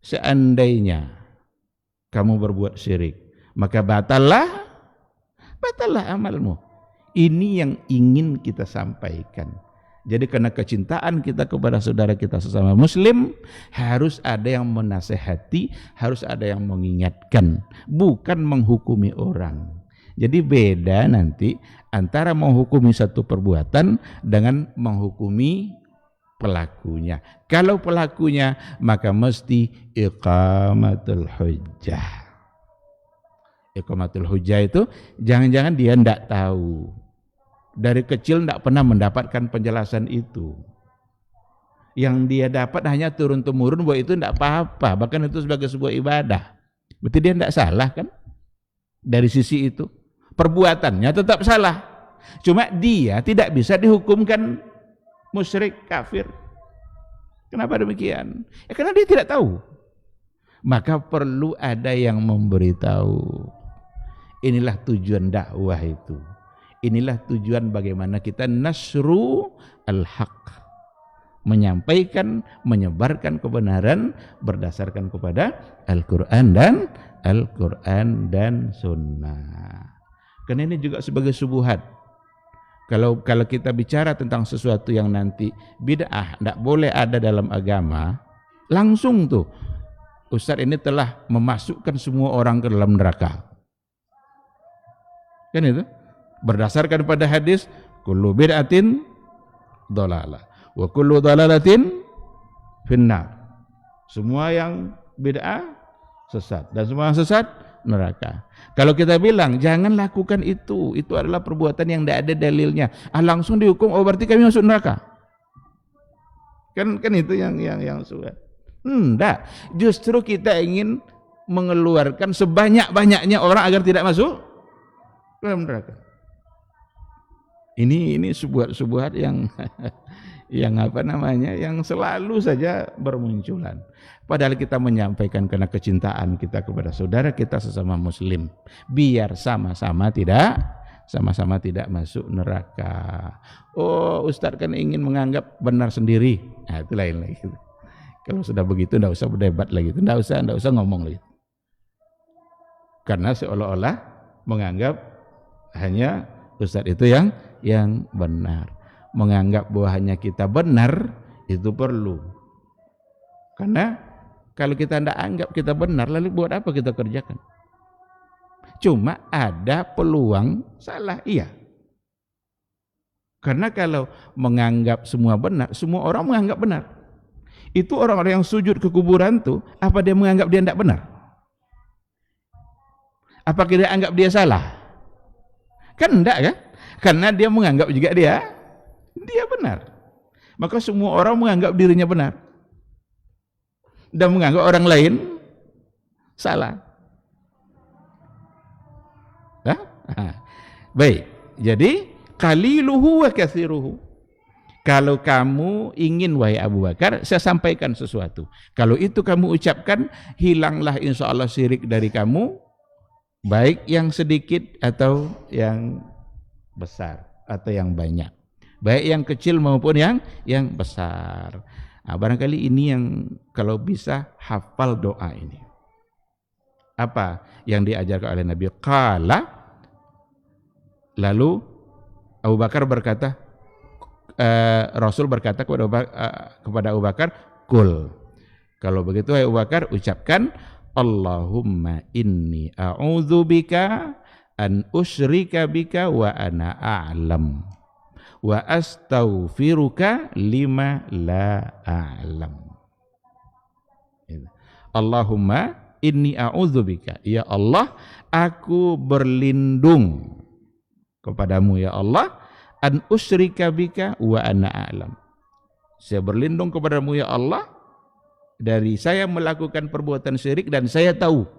Seandainya kamu berbuat syirik, maka batallah amalmu. Ini yang ingin kita sampaikan. Jadi karena kecintaan kita kepada saudara kita sesama muslim, harus ada yang menasehati, harus ada yang mengingatkan, bukan menghukumi orang. Jadi beda nanti antara menghukumi satu perbuatan dengan menghukumi pelakunya. Kalau pelakunya, maka mesti iqamatul hujjah. Iqamatul hujjah itu jangan-jangan dia tidak tahu. Dari kecil tidak pernah mendapatkan penjelasan itu. Yang dia dapat hanya turun-temurun bahwa itu tidak apa-apa, bahkan itu sebagai sebuah ibadah. Berarti dia tidak salah kan? Dari sisi itu. Perbuatannya tetap salah. Cuma dia tidak bisa dihukumkan musyrik kafir. Kenapa demikian? Ya karena dia tidak tahu. Maka perlu ada yang memberitahu. Inilah tujuan dakwah itu. Inilah tujuan bagaimana kita nasru al-haq. Menyampaikan, menyebarkan kebenaran berdasarkan kepada Al-Quran dan Sunnah. Karena ini juga sebagai subuhat. Kalau kita bicara tentang sesuatu yang nanti bid'ah, tidak boleh ada dalam agama, langsung tuh Ustaz ini telah memasukkan semua orang ke dalam neraka. Kan itu? Berdasarkan pada hadis, kullu bid'atin dhalalah wa kullu dhalalatin finnar. Semua yang bid'ah sesat dan semua yang sesat neraka. Kalau kita bilang jangan lakukan itu adalah perbuatan yang tidak ada dalilnya, langsung dihukum, oh berarti kami masuk neraka. Kan itu yang sudah. Enggak, justru kita ingin mengeluarkan sebanyak-banyaknya orang agar tidak masuk ke dalam neraka. Ini sebuah yang yang selalu saja bermunculan. Padahal kita menyampaikan karena kecintaan kita kepada saudara kita sesama muslim, biar sama-sama tidak masuk neraka. Oh, Ustadz kan ingin menganggap benar sendiri. Nah, itu lain lagi. Kalau sudah begitu tidak usah berdebat lagi, tidak usah ngomong lagi. Karena seolah-olah menganggap hanya Ustadz itu yang benar. Menganggap bahwa hanya kita benar itu perlu. Karena kalau kita tidak anggap kita benar, lalu buat apa kita kerjakan? Cuma ada peluang salah, iya. Karena kalau menganggap semua benar, semua orang menganggap benar. Itu orang-orang yang sujud ke kuburan tuh, apa dia menganggap dia tidak benar? Apakah dia anggap dia salah? Kan enggak kan? Karena dia menganggap juga dia benar. Maka semua orang menganggap dirinya benar dan menganggap orang lain salah. Baik, jadi qaliluhu wa katsiruhu. Kalau kamu ingin, wahai Abu Bakar, saya sampaikan sesuatu. Kalau itu kamu ucapkan, hilanglah insya Allah syirik dari kamu, baik yang sedikit atau yang besar atau yang banyak, baik yang kecil maupun yang besar. Nah, barangkali ini yang kalau bisa hafal doa ini. Apa yang diajarkan oleh Nabi? Qala, lalu Abu Bakar berkata, Rasul berkata kepada Abu Bakar, kul. Kalau begitu Abu Bakar ucapkan, Allahumma inni a'udzubika an usyrika bika wa ana a'lam wa astaghfiruka lima la a'lam. Allahumma inni a'udzubika, ya Allah, aku berlindung kepadamu ya Allah, an usyrika bika wa ana a'lam. Saya berlindung kepadamu ya Allah dari saya melakukan perbuatan syirik dan saya tahu.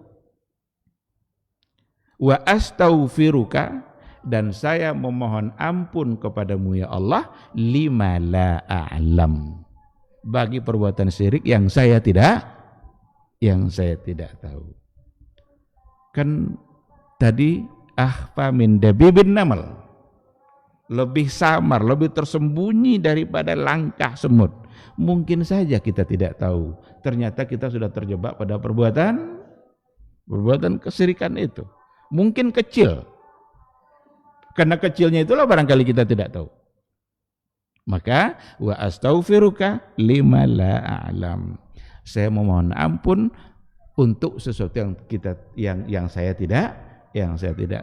Wa astaghfiruka, dan saya memohon ampun kepadamu ya Allah, lima la a'lam, bagi perbuatan syirik yang saya tidak tahu. Kan tadi akhfa min dabibin namal, lebih samar, lebih tersembunyi daripada langkah semut. Mungkin saja kita tidak tahu, ternyata kita sudah terjebak pada perbuatan kesyirikan itu. Mungkin kecil, karena kecilnya itulah barangkali kita tidak tahu. Maka wa astaghfiruka lima la a'lam, saya memohon ampun untuk sesuatu yang saya tidak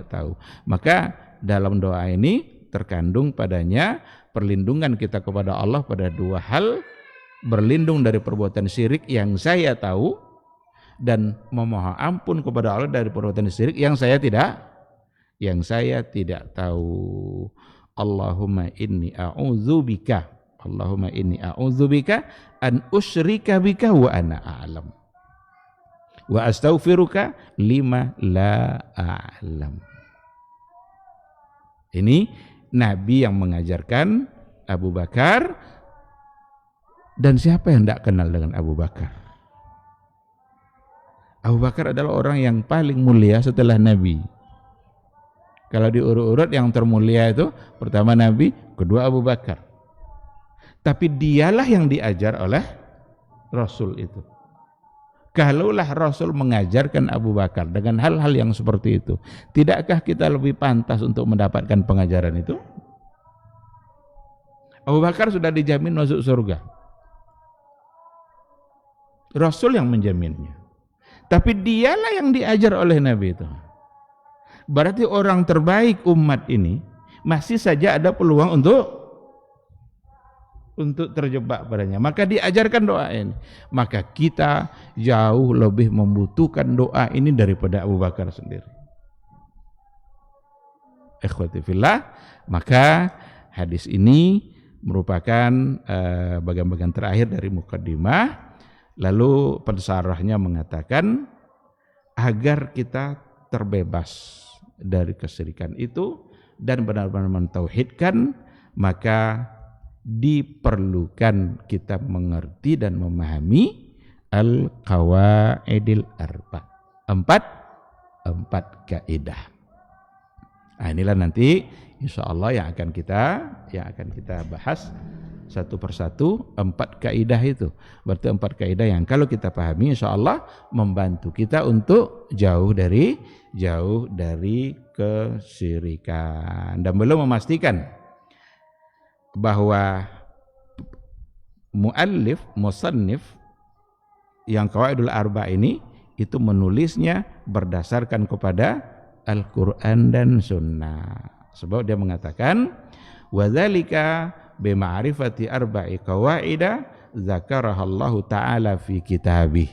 tahu. Maka dalam doa ini terkandung padanya perlindungan kita kepada Allah pada dua hal: berlindung dari perbuatan syirik yang saya tahu, dan memohon ampun kepada Allah dari perbuatan syirik yang saya tidak tahu. Allahumma inni a'udzubika an usyrika bika wa ana a'lam wa astaghfiruka lima la a'lam. Ini Nabi yang mengajarkan Abu Bakar, dan siapa yang tidak kenal dengan Abu Bakar? Abu Bakar adalah orang yang paling mulia setelah Nabi. Kalau diurut-urut yang termulia itu pertama Nabi, kedua Abu Bakar. Tapi dialah yang diajar oleh Rasul itu. Kalaulah Rasul mengajarkan Abu Bakar dengan hal-hal yang seperti itu, tidakkah kita lebih pantas untuk mendapatkan pengajaran itu? Abu Bakar sudah dijamin masuk surga. Rasul yang menjaminnya. Tapi dialah yang diajar oleh Nabi itu. Berarti orang terbaik umat ini masih saja ada peluang untuk terjebak padanya. Maka diajarkan doa ini. Maka kita jauh lebih membutuhkan doa ini daripada Abu Bakar sendiri. Ikhwati fillah, maka hadis ini merupakan bagian-bagian terakhir dari mukaddimah. Lalu pensarahnya mengatakan agar kita terbebas dari kesyirikan itu dan benar-benar mentauhidkan, maka diperlukan kita mengerti dan memahami al-qawaidil arba, empat kaidah. Nah, inilah nanti insya Allah yang akan kita bahas satu persatu, empat kaidah itu. Berarti empat kaidah yang kalau kita pahami insya Allah membantu kita untuk jauh dari kesyirikan. Dan belum memastikan bahwa musannif yang qawaidul arba ini itu menulisnya berdasarkan kepada Al-Quran dan Sunnah. Sebab dia mengatakan wadzalika bima'rifati arba'i qawaida zakarahallahu ta'ala fi kitabih.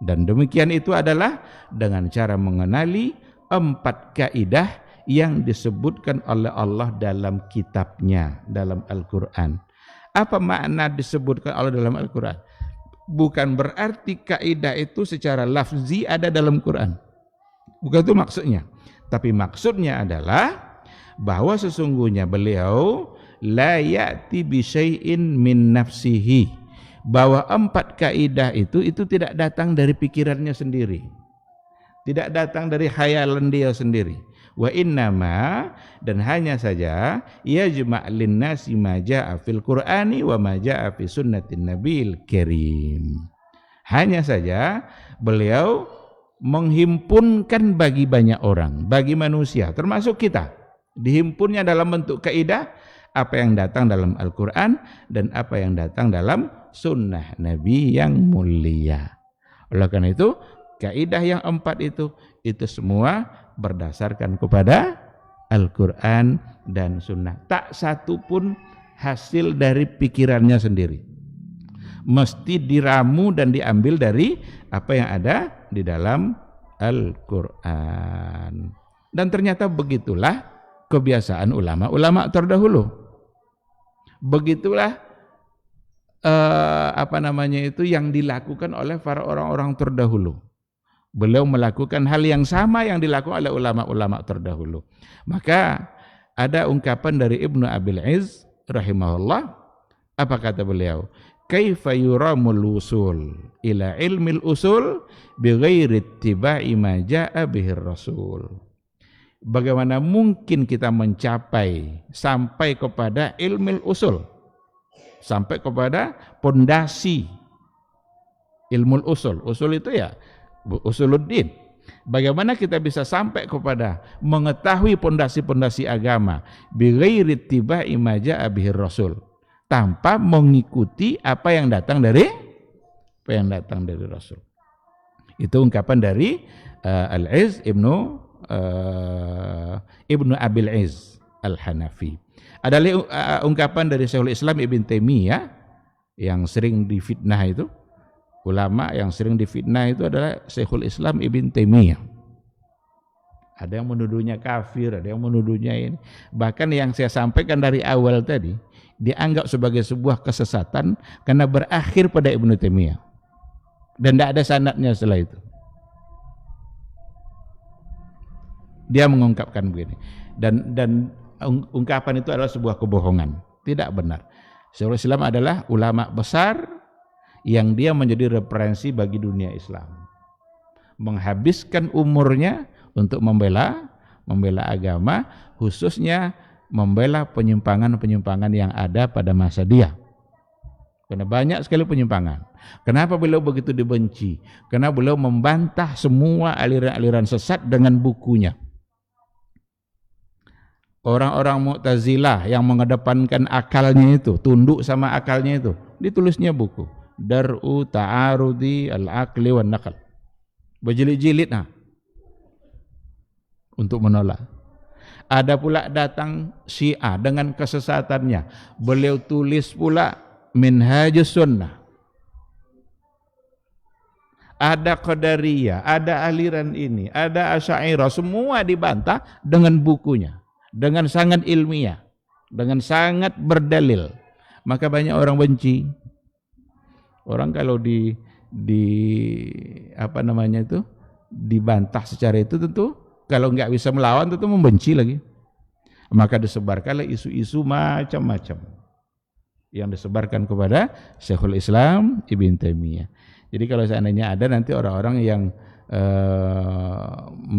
Dan demikian itu adalah dengan cara mengenali 4 kaidah yang disebutkan oleh Allah dalam kitabnya, dalam Al-Quran. Apa makna disebutkan Allah dalam Al-Quran? Bukan berarti kaidah itu secara lafzi ada dalam Quran. Bukan itu maksudnya. Tapi maksudnya adalah bahwa sesungguhnya beliau la ya'ti bi syai'in min nafsihi, bahwa 4 kaidah itu tidak datang dari pikirannya sendiri, tidak datang dari khayalan dia sendiri. Wa innama, dan hanya saja yajma' linnasi ma ja'a fil Qur'ani wa ma ja'a fi sunnatin nabiyil karim. Hanya saja beliau menghimpunkan bagi banyak orang, bagi manusia termasuk kita, dihimpunnya dalam bentuk kaidah apa yang datang dalam Al-Quran dan apa yang datang dalam sunnah Nabi yang mulia. Oleh karena itu kaidah yang 4 itu semua berdasarkan kepada Al-Quran dan sunnah. Tak satu pun hasil dari pikirannya sendiri, mesti diramu dan diambil dari apa yang ada di dalam Al-Quran. Dan ternyata begitulah kebiasaan ulama-ulama terdahulu. Begitulah yang dilakukan oleh para orang-orang terdahulu. Beliau melakukan hal yang sama yang dilakukan oleh ulama-ulama terdahulu. Maka ada ungkapan dari Ibnu Abil Izz rahimahullah. Apa kata beliau? Kaifa yuramul usul ila ilmil usul bighairi ittiba'i ma ja'a bihir rasul. Bagaimana mungkin kita mencapai sampai kepada ilmil usul, sampai kepada pondasi ilmul usul. Usul itu ya usuluddin. Bagaimana kita bisa sampai kepada mengetahui pondasi-pondasi agama bighairi ittiba'i ma ja'a bihir rasul, tanpa mengikuti apa yang datang dari Rasul. Itu ungkapan dari Al-Izz Ibnu Abil Izz Al-Hanafi. Ada ungkapan dari Syekhul Islam Ibn Taimiyah yang sering difitnah itu. Ulama yang sering difitnah itu adalah Syekhul Islam Ibn Taimiyah. Ada yang menuduhnya kafir, ada yang menuduhnya ini. Bahkan yang saya sampaikan dari awal tadi dianggap sebagai sebuah kesesatan karena berakhir pada Ibnu Taimiyah. Dan tidak ada sanadnya setelah itu. Dia mengungkapkan begini. Dan ungkapan itu adalah sebuah kebohongan. Tidak benar. Syekhul Islam adalah ulama besar yang dia menjadi referensi bagi dunia Islam, menghabiskan umurnya untuk membela agama, khususnya membela penyimpangan-penyimpangan yang ada pada masa dia. Karena banyak sekali penyimpangan. Kenapa beliau begitu dibenci? Karena beliau membantah semua aliran-aliran sesat dengan bukunya. Orang-orang Mu'tazilah yang mengedepankan akalnya itu, tunduk sama akalnya itu, ditulisnya buku Dar'u Ta'arudi Al-Aqli wan Naql. Berjilid-jilid untuk menolak. Ada pula datang Syiah dengan kesesatannya. Beliau tulis pula Minhajus Sunnah. Ada Qadariyah, ada aliran ini, ada Asy'ariyah, semua dibantah dengan bukunya, dengan sangat ilmiah, dengan sangat berdalil. Maka banyak orang benci. Orang kalau dibantah secara itu tentu kalau nggak bisa melawan tentu membenci lagi. Maka disebarkanlah isu-isu macam-macam yang disebarkan kepada Syekhul Islam Ibn Taimiyah. Jadi kalau seandainya ada nanti orang-orang yang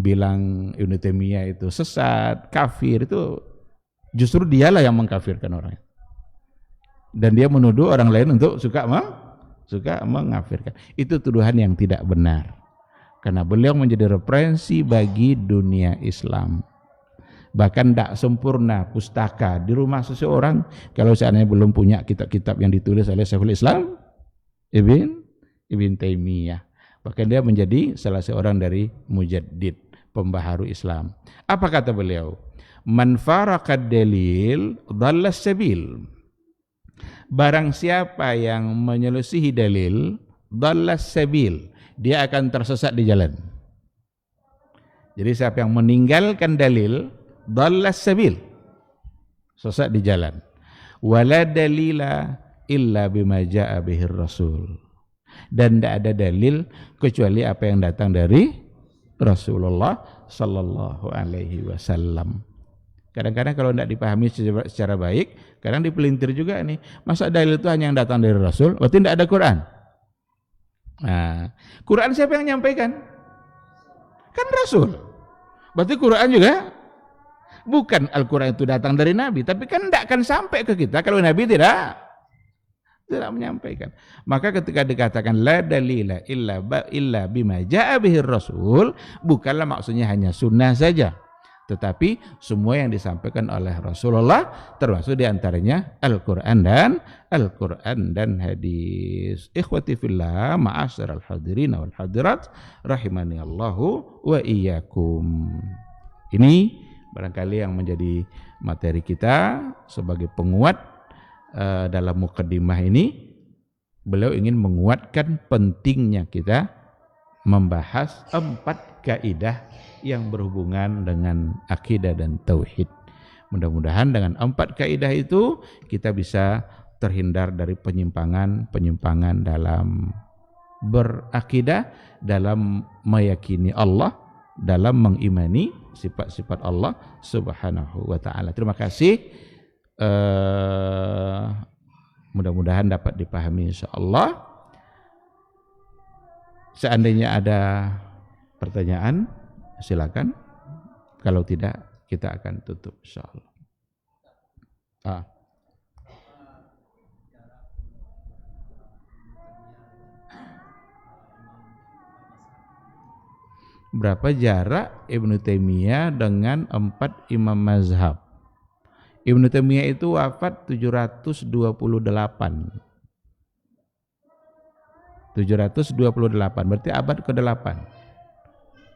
bilang Ibn Taimiyah itu sesat, kafir, itu justru dialah yang mengkafirkan orang. Dan dia menuduh orang lain untuk suka mengkafirkan. Itu tuduhan yang tidak benar. Karena beliau menjadi referensi bagi dunia Islam. Bahkan tidak sempurna pustaka di rumah seseorang kalau seandainya belum punya kitab-kitab yang ditulis oleh Syekhul Islam Ibn Taimiyah. Bahkan dia menjadi salah seorang dari mujaddid, pembaharu Islam. Apa kata beliau? Man faraqad dalil dhallas sabil. Barang siapa yang menyelisihi dalil, dhallas sabil, dia akan tersesat di jalan. Jadi siapa yang meninggalkan dalil, dhallas sabil, sesat di jalan. Wala dalila illa bima jaa bihir rasul. Dan tidak ada dalil kecuali apa yang datang dari Rasulullah sallallahu alaihi wasallam. Kadang-kadang kalau tidak dipahami secara baik, kadang dipelintir juga nih. Masa dalil itu hanya yang datang dari Rasul, berarti tidak ada Quran. Nah, Quran siapa yang nyampaikan? Kan Rasul. Berarti Quran juga bukan Al-Quran itu datang dari Nabi, tapi kan tidak akan sampai ke kita kalau Nabi tidak menyampaikan. Maka ketika dikatakan la dalila illa bima jaa bihir rasul, bukanlah maksudnya hanya sunnah saja, tetapi semua yang disampaikan oleh Rasulullah, termasuk diantaranya Al-Quran dan hadis. Ikhwati fillah, ma'asyiral hadirin wal hadirat, rahimani Allahu wa iyyakum. Ini barangkali yang menjadi materi kita sebagai penguat dalam mukaddimah ini. Beliau ingin menguatkan pentingnya kita membahas 4 kaidah yang berhubungan dengan akidah dan tauhid. Mudah-mudahan dengan 4 kaidah itu kita bisa terhindar dari penyimpangan dalam berakidah, dalam meyakini Allah, dalam mengimani sifat-sifat Allah Subhanahu wa taala. Terima kasih. Mudah-mudahan dapat dipahami insyaallah. Seandainya ada pertanyaan, silakan. Kalau tidak, kita akan tutup insyaallah. Berapa jarak Ibnu Taimiyah dengan 4 imam mazhab? Ibnu Taimiyah itu wafat 728. 728 berarti abad ke-8.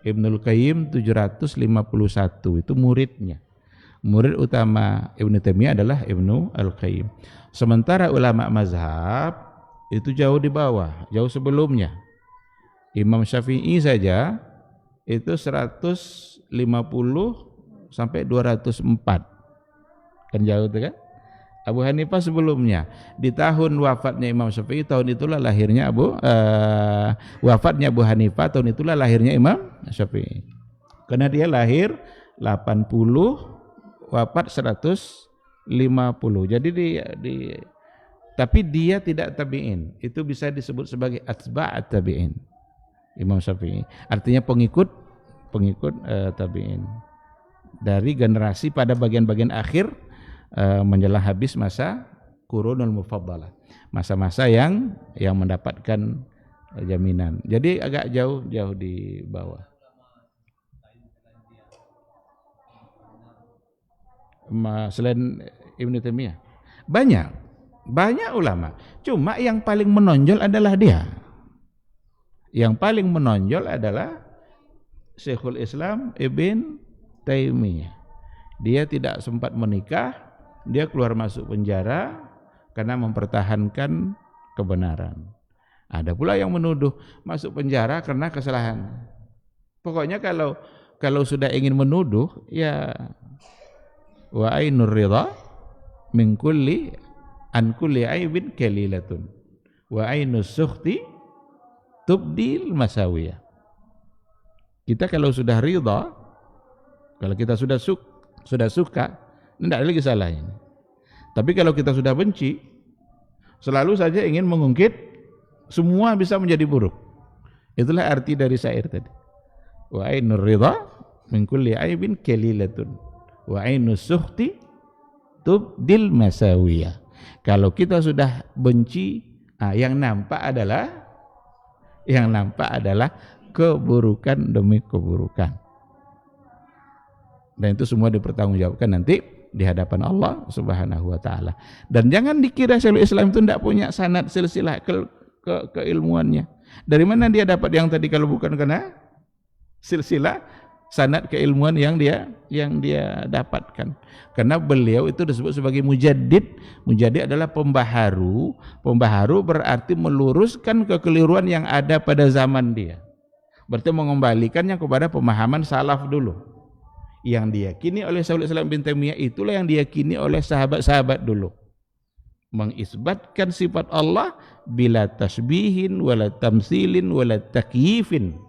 Ibnul Qayyim 751, itu muridnya. Murid utama Ibnu Taimiyah adalah Ibnu Al-Qayyim. Sementara ulama mazhab itu jauh di bawah, jauh sebelumnya. Imam Syafi'i saja itu 150 sampai 204. Kan jauh itu kan? Abu Hanifah sebelumnya. Di tahun wafatnya Imam Syafi'i, tahun itulah lahirnya wafatnya Abu Hanifah, tahun itulah lahirnya Imam Syafi'i. Karena dia lahir 80, wafat 150. Jadi tapi dia tidak tabi'in. Itu bisa disebut sebagai atba'at tabi'in. Imam Syafi'i. Artinya pengikut tabi'in. Dari generasi pada bagian-bagian akhir menjelang habis masa Qurunul Mufaddalah, masa-masa yang mendapatkan jaminan. Jadi agak jauh di bawah. Selain Ibnu Taimiyah banyak ulama, cuma yang paling menonjol adalah dia. Yang paling menonjol adalah Syekhul Islam Ibn Taimiyah. Dia tidak sempat menikah. Dia keluar masuk penjara karena mempertahankan kebenaran. Ada pula yang menuduh masuk penjara karena kesalahan. Pokoknya kalau sudah ingin menuduh, ya wa ainur ridha min kulli an kulli aibin kalilatun wa ainus sukhti tubdil masawiyah. Kita kalau sudah ridha, kalau kita sudah suka, tidak ada lagi salahnya. Tapi kalau kita sudah benci, selalu saja ingin mengungkit, semua bisa menjadi buruk. Itulah arti dari syair tadi. Wa ainur ridha min kulli aibin kalilatun wa ainus sukhti tubdil masawiyah. Kalau kita sudah benci, yang nampak adalah keburukan demi keburukan. Dan itu semua dipertanggungjawabkan nanti di hadapan Allah Subhanahu wa taala. Dan jangan dikira Syekhul Islam itu tidak punya sanad silsilah keilmuannya. Dari mana dia dapat yang tadi kalau bukan karena silsilah sanad keilmuan yang dia dapatkan. Karena beliau itu disebut sebagai mujaddid. Mujaddid adalah pembaharu. Pembaharu berarti meluruskan kekeliruan yang ada pada zaman dia. Berarti mengembalikannya kepada pemahaman salaf dulu. Yang diyakini oleh Syekhul Islam bin Taimiyah itulah yang diyakini oleh sahabat-sahabat dulu. Mengisbatkan sifat Allah bila tasbihin wala tamsilin wala takyifin,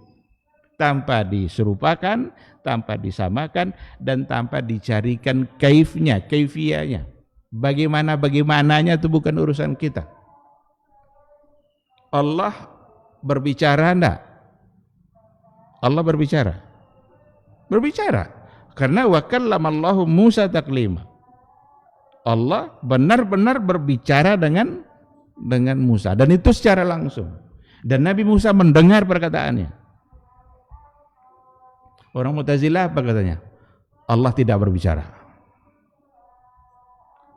tanpa diserupakan, tanpa disamakan, dan tanpa dicarikan kaifnya, kaifiyahnya. Bagaimananya itu bukan urusan kita. Allah berbicara enggak? Allah berbicara. Berbicara. Karena wa kallamallahu Musa taklima. Allah benar-benar berbicara dengan Musa, dan itu secara langsung. Dan Nabi Musa mendengar perkataannya. Orang Mu'tazilah apa katanya? Allah tidak berbicara.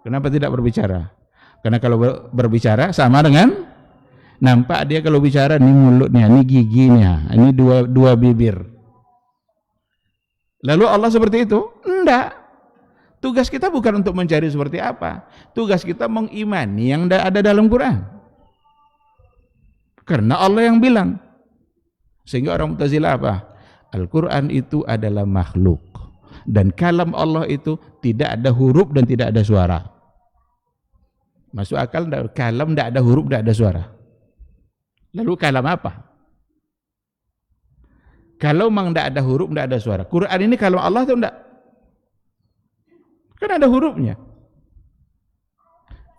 Kenapa tidak berbicara? Karena kalau berbicara sama dengan nampak dia kalau bicara ini mulutnya, ini giginya, ini dua bibir. Lalu Allah seperti itu? Enggak. Tugas kita bukan untuk mencari seperti apa. Tugas kita mengimani yang ada dalam Quran. Karena Allah yang bilang. Sehingga orang Mu'tazilah apa? Al-Quran itu adalah makhluk. Dan kalam Allah itu tidak ada huruf dan tidak ada suara. Masuk akal? Kalam tidak ada huruf, tidak ada suara. Lalu kalam apa? Kalau memang tidak ada huruf, tidak ada suara. Quran ini kalam Allah atau tidak? Kan ada hurufnya.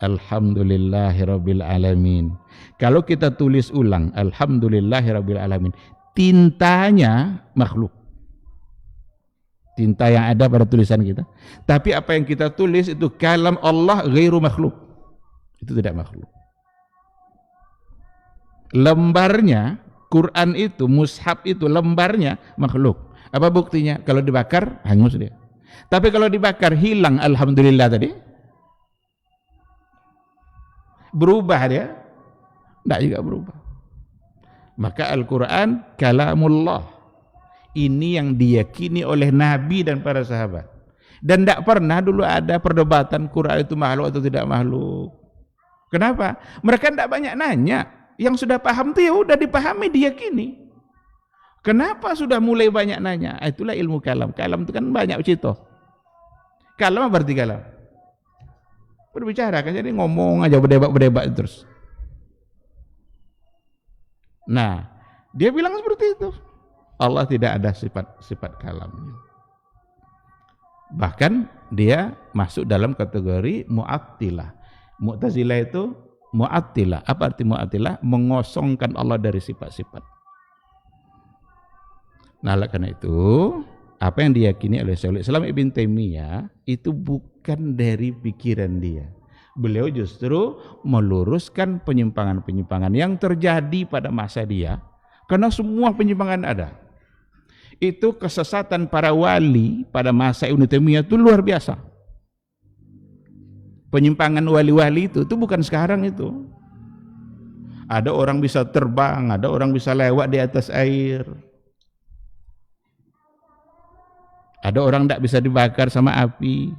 Alhamdulillahirabbil alamin. Kalau kita tulis ulang Alhamdulillahirabbil alamin, tintanya makhluk. Tinta yang ada pada tulisan kita. Tapi apa yang kita tulis itu kalam Allah ghairu makhluk. Itu tidak makhluk. Lembarnya Quran itu, mushaf itu lembarnya makhluk. Apa buktinya? Kalau dibakar hangus dia. Tapi kalau dibakar hilang alhamdulillah tadi. Berubah dia? Tidak juga berubah. Maka Al-Quran kalamullah. Ini yang diyakini oleh Nabi dan para sahabat. Dan tidak pernah dulu ada perdebatan Quran itu makhluk atau tidak makhluk. Kenapa? Mereka tidak banyak nanya. Yang sudah paham itu ya udah dipahami, diyakini. Kenapa sudah mulai banyak nanya? Itulah ilmu kalam. Kalam itu kan banyak cerita. Kalam apa berarti kalam? Berbicara kan, jadi ngomong aja, berdebat terus. Nah, dia bilang seperti itu. Allah tidak ada sifat kalamnya. Bahkan dia masuk dalam kategori mu'attilah. Mu'tazilah itu mu'attilah. Apa arti mu'attilah? Mengosongkan Allah dari sifat-sifat. Nah, karena itu apa yang diyakini oleh Syekhul Islam Ibn Taimiyah itu bukan dari pikiran dia. Beliau justru meluruskan penyimpangan-penyimpangan yang terjadi pada masa dia, karena semua penyimpangan ada. Itu kesesatan para wali pada masa Ibn Taimiyah itu luar biasa. Penyimpangan wali-wali itu bukan sekarang itu. Ada orang bisa terbang, ada orang bisa lewat di atas air. Ada orang tidak bisa dibakar sama api.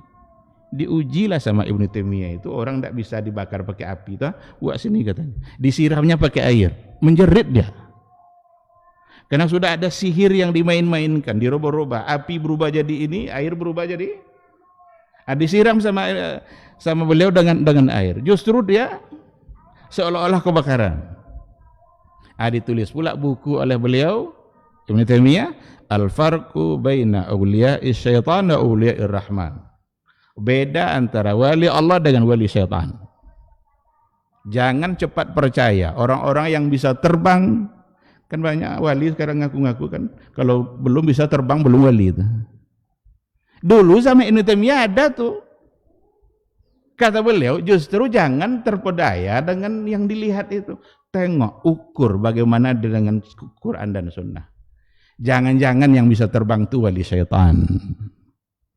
Diujilah sama Ibnu Taimiyah itu, orang tidak bisa dibakar pakai api. Buat sini katanya. Disiramnya pakai air. Menjerit dia. Karena sudah ada sihir yang dimain-mainkan, dirubah-rubah. Api berubah jadi ini, air berubah jadi. Disiram sama beliau dengan air. Justru dia seolah-olah kebakaran. Ditulis pula buku oleh beliau Ibnu Taimiyah, Al-Farqu baina awliya'i syaitan wa awliya'ir rahman. Beda antara wali Allah dengan wali syaitan. Jangan cepat percaya orang-orang yang bisa terbang. Kan banyak wali sekarang ngaku-ngaku kan, kalau belum bisa terbang belum wali itu. Dulu sama Ibnu Taimiyah ada tuh. Kata beliau, justru jangan terpedaya dengan yang dilihat itu. Tengok, ukur bagaimana dengan Quran dan Sunnah. Jangan-jangan yang bisa terbang itu wali syaitan.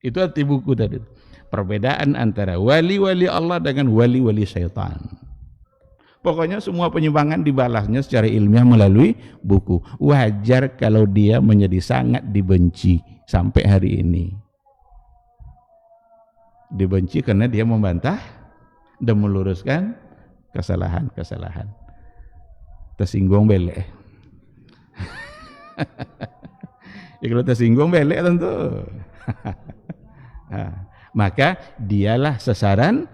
Itu arti buku tadi. Perbedaan antara wali-wali Allah dengan wali-wali syaitan. Pokoknya semua penyimpangan dibalasnya secara ilmiah melalui buku. Wajar kalau dia menjadi sangat dibenci sampai hari ini. Dibenci karena dia membantah dan meluruskan kesalahan-kesalahan. Tersinggung belek. Ya kalau tersinggung belek tentu. Maka dialah sasaran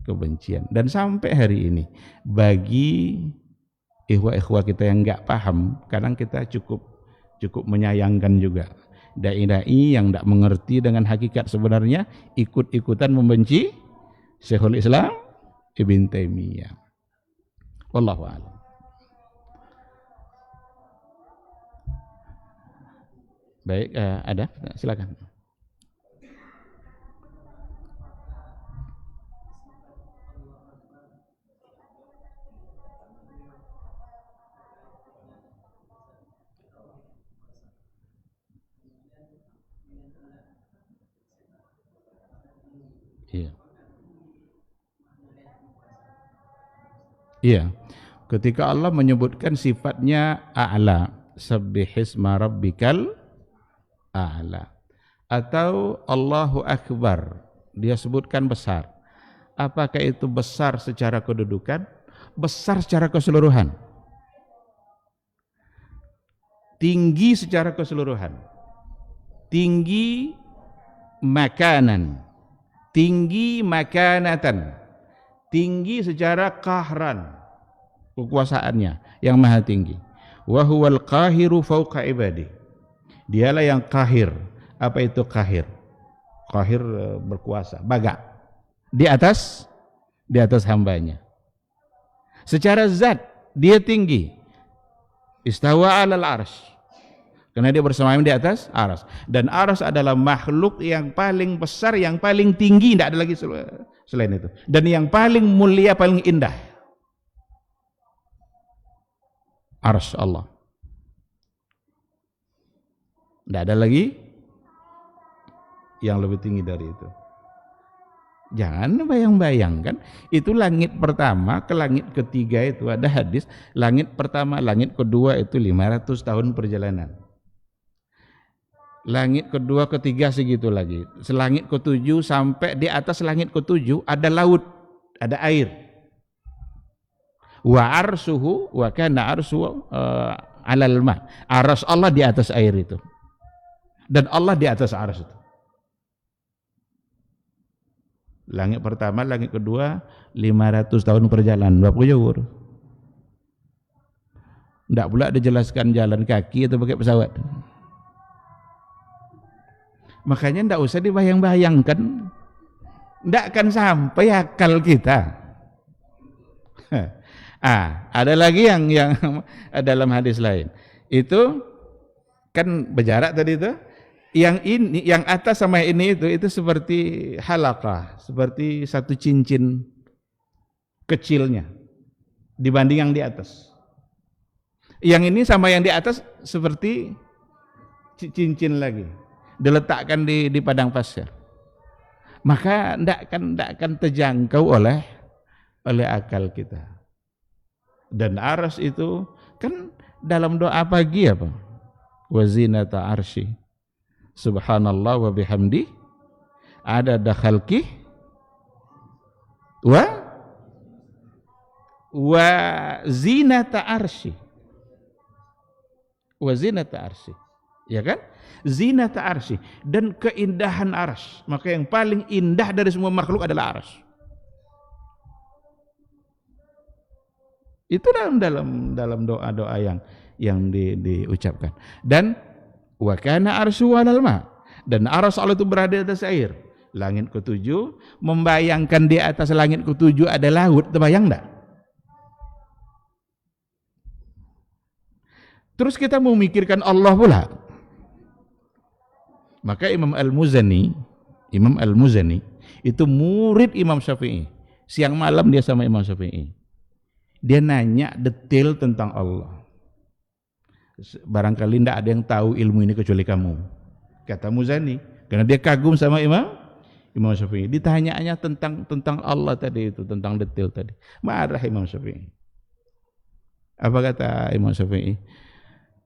kebencian. Dan sampai hari ini bagi ikhwah-ikhwah kita yang enggak paham, kadang kita cukup menyayangkan juga dai-dai yang enggak mengerti dengan hakikat sebenarnya ikut-ikutan membenci Syekhul Islam Ibn Taimiyah. Wallahu a'lam. Baik, ada? Silakan. Iya. Iya. Ketika Allah menyebutkan sifatnya a'la, sabbihisma rabbikal a'la, atau Allahu akbar, dia sebutkan besar. Apakah itu besar secara kedudukan? Besar secara keseluruhan. Tinggi secara keseluruhan. Tinggi makanan. Tinggi makanatan, tinggi secara qahran, kekuasaannya yang maha tinggi. Wa huwal qahiru fawqa ibadi, dialah yang qahir. Apa itu qahir? Qahir berkuasa, baga di atas hambanya. Secara zat dia tinggi, istawa alal arsy, karena dia bersemayam di atas aras. Dan aras adalah makhluk yang paling besar, yang paling tinggi, tidak ada lagi selain itu. Dan yang paling mulia, paling indah. Aras Allah. Tidak ada lagi yang lebih tinggi dari itu. Jangan bayang-bayangkan, itu langit pertama ke langit ketiga itu ada hadis, langit pertama, langit kedua itu 500 tahun perjalanan. Langit kedua, ketiga segitu lagi. Selangit ketujuh sampai di atas langit ketujuh ada laut, ada air. Wa arsuhu wa kana arsuhu alal ma. Aras Allah di atas air itu. Dan Allah di atas aras itu. Langit pertama, langit kedua 500 tahun perjalanan. Berapa jauh? Enggak pula dijelaskan jalan kaki atau pakai pesawat. Makanya tidak usah dibayang-bayangkan, tidak akan sampai akal kita. Ada lagi yang dalam hadis lain itu kan berjarak tadi itu, yang ini, yang atas sama ini itu seperti halaqah, seperti satu cincin kecilnya dibanding yang di atas. Yang ini sama yang di atas seperti cincin lagi, diletakkan di padang pasir. Maka tidak akan terjangkau oleh akal kita. Dan aras itu kan dalam doa pagi apa? Wa zinata arsy, subhanallah wa bihamdi, adada khalqi wa zinata arsy, wa zinata arsy, ya kan? Zinata arsy, dan keindahan arsy. Maka yang paling indah dari semua makhluk adalah arsy. Itu dalam doa-doa yang diucapkan. Dan wa kana arsyu 'alal ma, dan arsy Allah itu berada di atas air. Langit ketujuh, membayangkan di atas langit ketujuh ada laut, terbayang enggak? Terus kita memikirkan Allah pula. Maka Imam Al-Muzani itu murid Imam Syafi'i. Siang malam dia sama Imam Syafi'i. Dia nanya detail tentang Allah. Barangkali tidak ada yang tahu ilmu ini kecuali kamu, kata Muzani, karena dia kagum sama Imam Imam Syafi'i. Ditanyanya tentang Allah tadi itu, tentang detail tadi. Marah Imam Syafi'i. Apa kata Imam Syafi'i?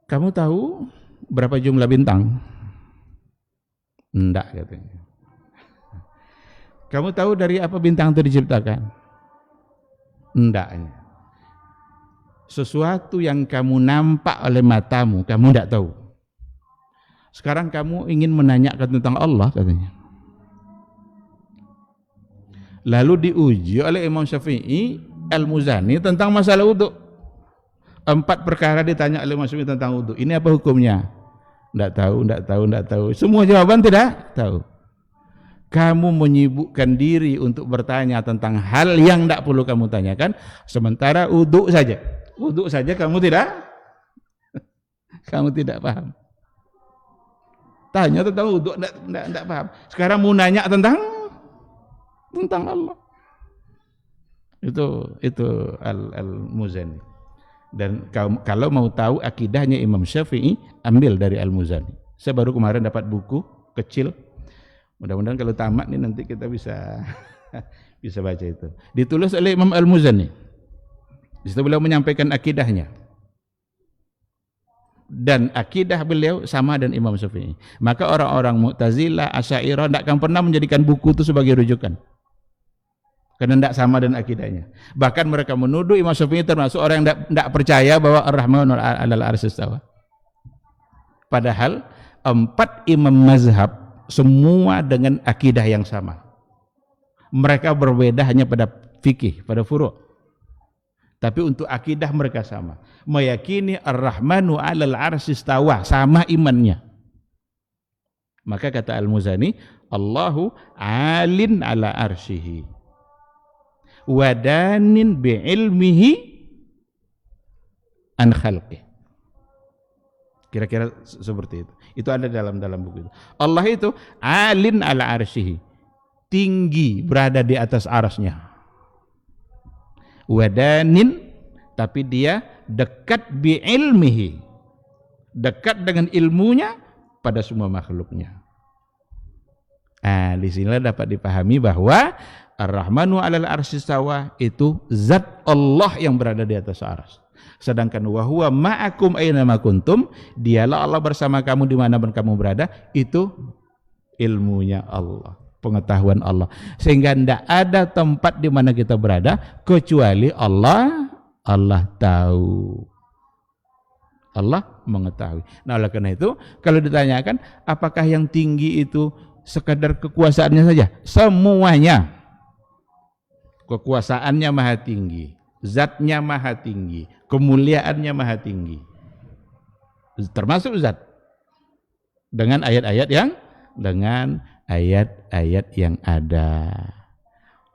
Kamu tahu berapa jumlah bintang? Enggak katanya. Kamu tahu dari apa bintang itu diciptakan? Enggak. Sesuatu yang kamu nampak oleh matamu, kamu enggak tahu. Sekarang kamu ingin menanyakan tentang Allah katanya. Lalu diuji oleh Imam Syafi'i Al-Muzani tentang masalah wudu. 4 perkara ditanya oleh Imam Syafi'i tentang wudu. Ini apa hukumnya? Enggak tahu. Semua jawaban tidak tahu. Kamu menyibukkan diri untuk bertanya tentang hal yang tidak perlu kamu tanyakan, sementara wudu saja kamu tidak paham. Tanya tentang wudu tidak paham. Sekarang mau nanya tentang Allah. Itu Al-Muzani. Dan kalau mau tahu akidahnya Imam Syafi'i, ambil dari Al-Muzani. Saya baru kemarin dapat buku kecil. Mudah-mudahan kalau tamat nih nanti kita bisa baca itu. Ditulis oleh Imam Al-Muzani. Di situ beliau menyampaikan akidahnya. Dan akidah beliau sama dengan Imam Syafi'i. Maka orang-orang Mu'tazilah, Asy'ariyah tidak akan pernah menjadikan buku itu sebagai rujukan. Karena tidak sama dengan akidahnya. Bahkan mereka menuduh Imam Syafi'i termasuk orang yang tidak percaya bahwa Ar-Rahmanu 'alal 'arsy istawa. Padahal 4 imam mazhab semua dengan akidah yang sama. Mereka berbeda hanya pada fikih, pada furu'. Tapi untuk akidah mereka sama. Meyakini Ar-Rahmanu 'alal 'arsy istawa, sama imannya. Maka kata Al-Muzani, Allahu 'alin 'ala 'arsyihi. Wadanin bi'ilmihi an khalqih. Kira-kira seperti itu. Itu ada dalam buku itu. Allah itu alin ala arsyihi, tinggi berada di atas arasnya. Wadanin, tapi dia dekat bi ilmihi, dekat dengan ilmunya pada semua makhluknya. Di sinilah dapat dipahami bahwa Ar-Rahmanu 'alal 'arsy istawa itu zat Allah yang berada di atas aras. Sedangkan wa huwa ma'akum aina ma kuntum, dialah Allah bersama kamu di mana pun kamu berada, itu ilmunya Allah, pengetahuan Allah. Sehingga tidak ada tempat di mana kita berada kecuali Allah tahu. Allah mengetahui. Nah, oleh karena itu kalau ditanyakan apakah yang tinggi itu sekadar kekuasaannya saja? Semuanya. Kekuasaannya maha tinggi, zatnya maha tinggi, kemuliaannya maha tinggi, termasuk zat, dengan ayat-ayat yang ada.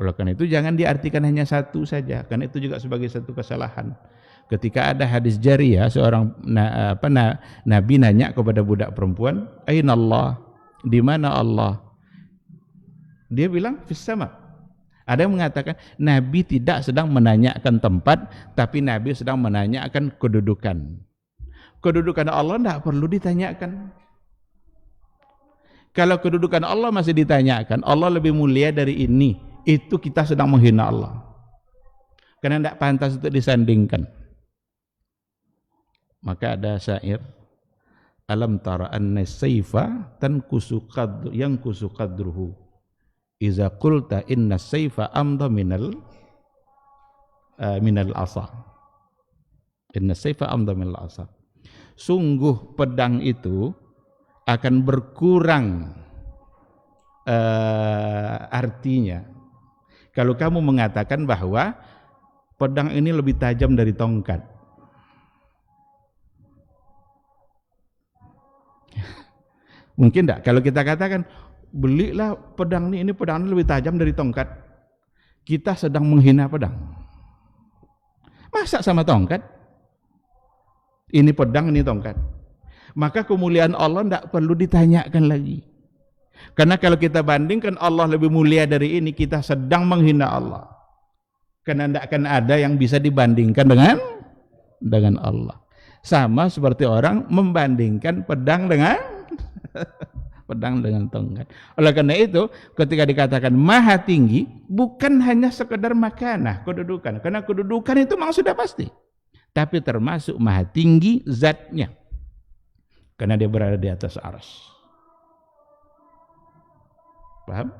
Oleh karena itu jangan diartikan hanya satu saja, karena itu juga sebagai satu kesalahan. Ketika ada hadis jariyah, seorang nabi nanya kepada budak perempuan, "Aina Allah?" Di mana Allah? Dia bilang fis sama. Ada yang mengatakan Nabi tidak sedang menanyakan tempat, tapi Nabi sedang menanyakan kedudukan. Kedudukan Allah tidak perlu ditanyakan. Kalau kedudukan Allah masih ditanyakan, Allah lebih mulia dari ini, itu kita sedang menghina Allah. Karena tidak pantas untuk disandingkan. Maka ada syair, alam tara anna sayfa tankusu qadruhu iza qulta inna sayfa amda minal asa. Inna sayfa amda minal asa. Sungguh pedang itu akan berkurang artinya kalau kamu mengatakan bahwa pedang ini lebih tajam dari tongkat. Mungkin enggak kalau kita katakan belilah pedang ini pedang lebih tajam dari tongkat. Kita sedang menghina pedang. Masa sama tongkat? Ini pedang, ini tongkat. Maka kemuliaan Allah tidak perlu ditanyakan lagi. Karena kalau kita bandingkan Allah lebih mulia dari ini, kita sedang menghina Allah. Karena tidak akan ada yang bisa dibandingkan dengan Allah. Sama seperti orang membandingkan pedang dengan pedang dengan tongkat. Oleh karena itu, ketika dikatakan maha tinggi, bukan hanya sekedar makanah, kedudukan. Karena kedudukan itu memang sudah pasti. Tapi termasuk maha tinggi zatnya. Karena dia berada di atas arsy. Paham?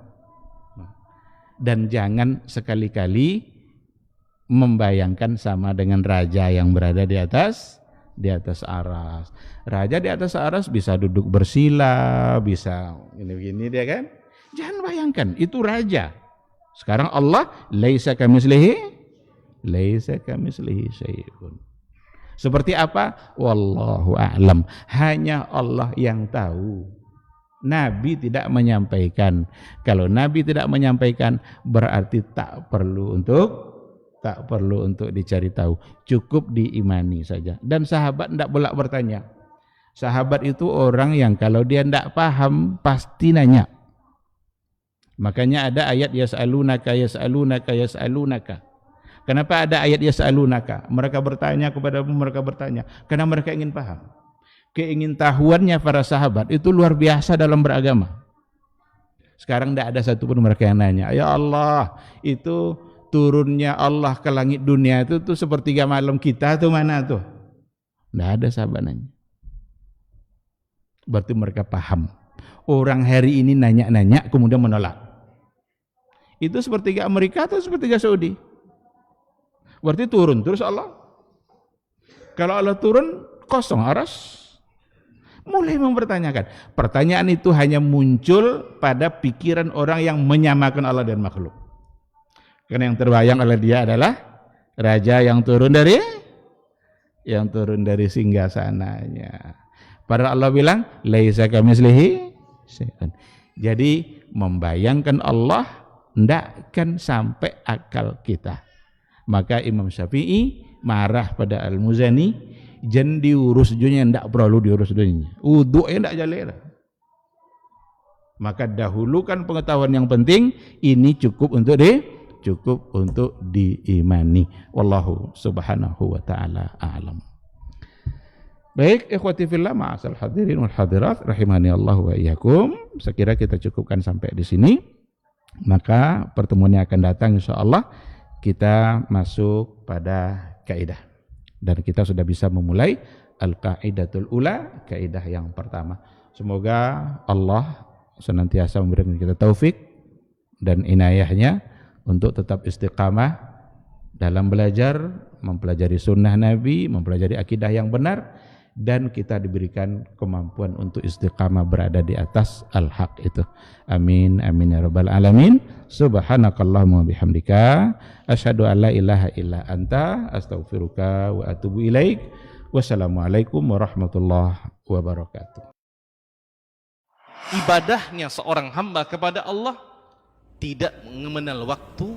Dan jangan sekali-kali membayangkan sama dengan raja yang berada di atas aras. Raja di atas aras bisa duduk bersila, bisa gini-gini dia kan. Jangan bayangkan itu raja. Sekarang Allah laisa kamitslihi syai'un. Seperti apa? Wallahu a'lam. Hanya Allah yang tahu. Nabi tidak menyampaikan. Kalau Nabi tidak menyampaikan, berarti tak perlu untuk dicari tahu. Cukup diimani saja. Dan sahabat tidak bolak bertanya. Sahabat itu orang yang kalau dia tidak paham, pasti nanya. Makanya ada ayat yas'alunaka. Kenapa ada ayat yas'alunaka? Mereka bertanya kepadamu, mereka bertanya. Karena mereka ingin paham. Keingintahuannya para sahabat itu luar biasa dalam beragama. Sekarang tidak ada satupun mereka yang nanya, ya Allah, itu turunnya Allah ke langit dunia itu tuh sepertiga malam kita tuh mana tuh? Tidak ada sahabat nanya. Berarti mereka paham. Orang hari ini nanya-nanya kemudian menolak. Itu sepertiga Amerika atau sepertiga Saudi? Berarti turun terus Allah. Kalau Allah turun kosong aras. Mulai mempertanyakan. Pertanyaan itu hanya muncul pada pikiran orang yang menyamakan Allah dan makhluk. Karena yang terbayang oleh dia adalah raja yang turun dari singgasananya. Padahal Allah bilang laisa kamitslihi syai'un. Jadi membayangkan Allah tidak akan sampai akal kita. Maka Imam Syafi'i marah pada Al-Muzani, jangan diurus dunia, tidak perlu diurus dunia. Wudu'nya tidak jalan. Maka dahulukan pengetahuan yang penting, ini cukup untuk diimani. Wallahu subhanahu wa ta'ala a'lam. Baik, ikhwati fillah, ma'asal hadirin wal hadirat, rahimani Allah wa iyyakum. Saya kira kita cukupkan sampai di sini. Maka pertemuan yang akan datang insyaallah kita masuk pada kaidah. Dan kita sudah bisa memulai al-qaidatul ula, kaidah yang pertama. Semoga Allah senantiasa memberikan kita taufik dan inayahnya untuk tetap istiqamah dalam belajar, mempelajari sunnah Nabi, mempelajari akidah yang benar, dan kita diberikan kemampuan untuk istiqamah berada di atas al-haq itu. Amin, amin ya rabbal alamin. Subhanakallahumma bihamdika asyhadu an la ilaha illa anta astaghfiruka wa atubu ilaik. Wassalamualaikum warahmatullahi wabarakatuh. Ibadahnya seorang hamba kepada Allah tidak mengenal waktu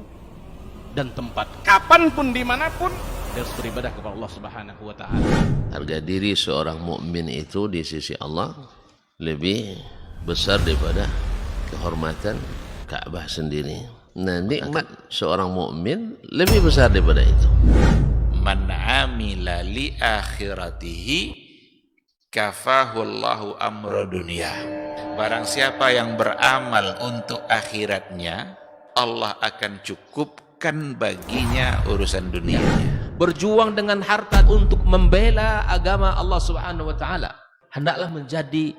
dan tempat. Kapanpun, dimanapun, dia harus beribadah kepada Allah Subhanahu wa ta'ala. Harga diri seorang mukmin itu di sisi Allah lebih besar daripada kehormatan Ka'bah sendiri. Nah, nikmat seorang mukmin lebih besar daripada itu. Man amila li akhiratihi kafahu Allahu amra dunia. Barang siapa yang beramal untuk akhiratnya, Allah akan cukupkan baginya urusan dunianya. Berjuang dengan harta untuk membela agama Allah Subhanahu wa taala, hendaklah menjadi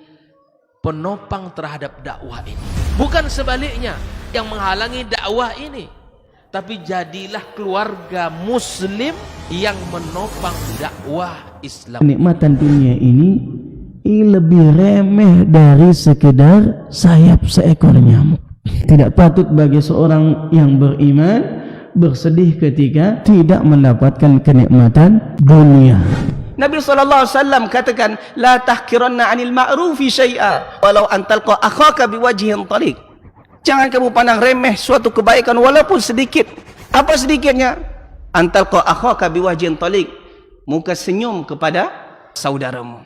penopang terhadap dakwah ini. Bukan sebaliknya yang menghalangi dakwah ini, tapi jadilah keluarga muslim yang menopang dakwah Islam. Kenikmatan dunia ini lebih remeh dari sekedar sayap seekor nyamuk. Tidak patut bagi seorang yang beriman bersedih ketika tidak mendapatkan kenikmatan dunia. Nabi SAW katakan, la tahkiranna 'anil ma'rufi syai'a walau an talqa akhaka biwajhin tariq. Jangan kamu pandang remeh suatu kebaikan walaupun sedikit. Apa sedikitnya? An talqa akhaka biwajhin tariq, muka senyum kepada saudaramu.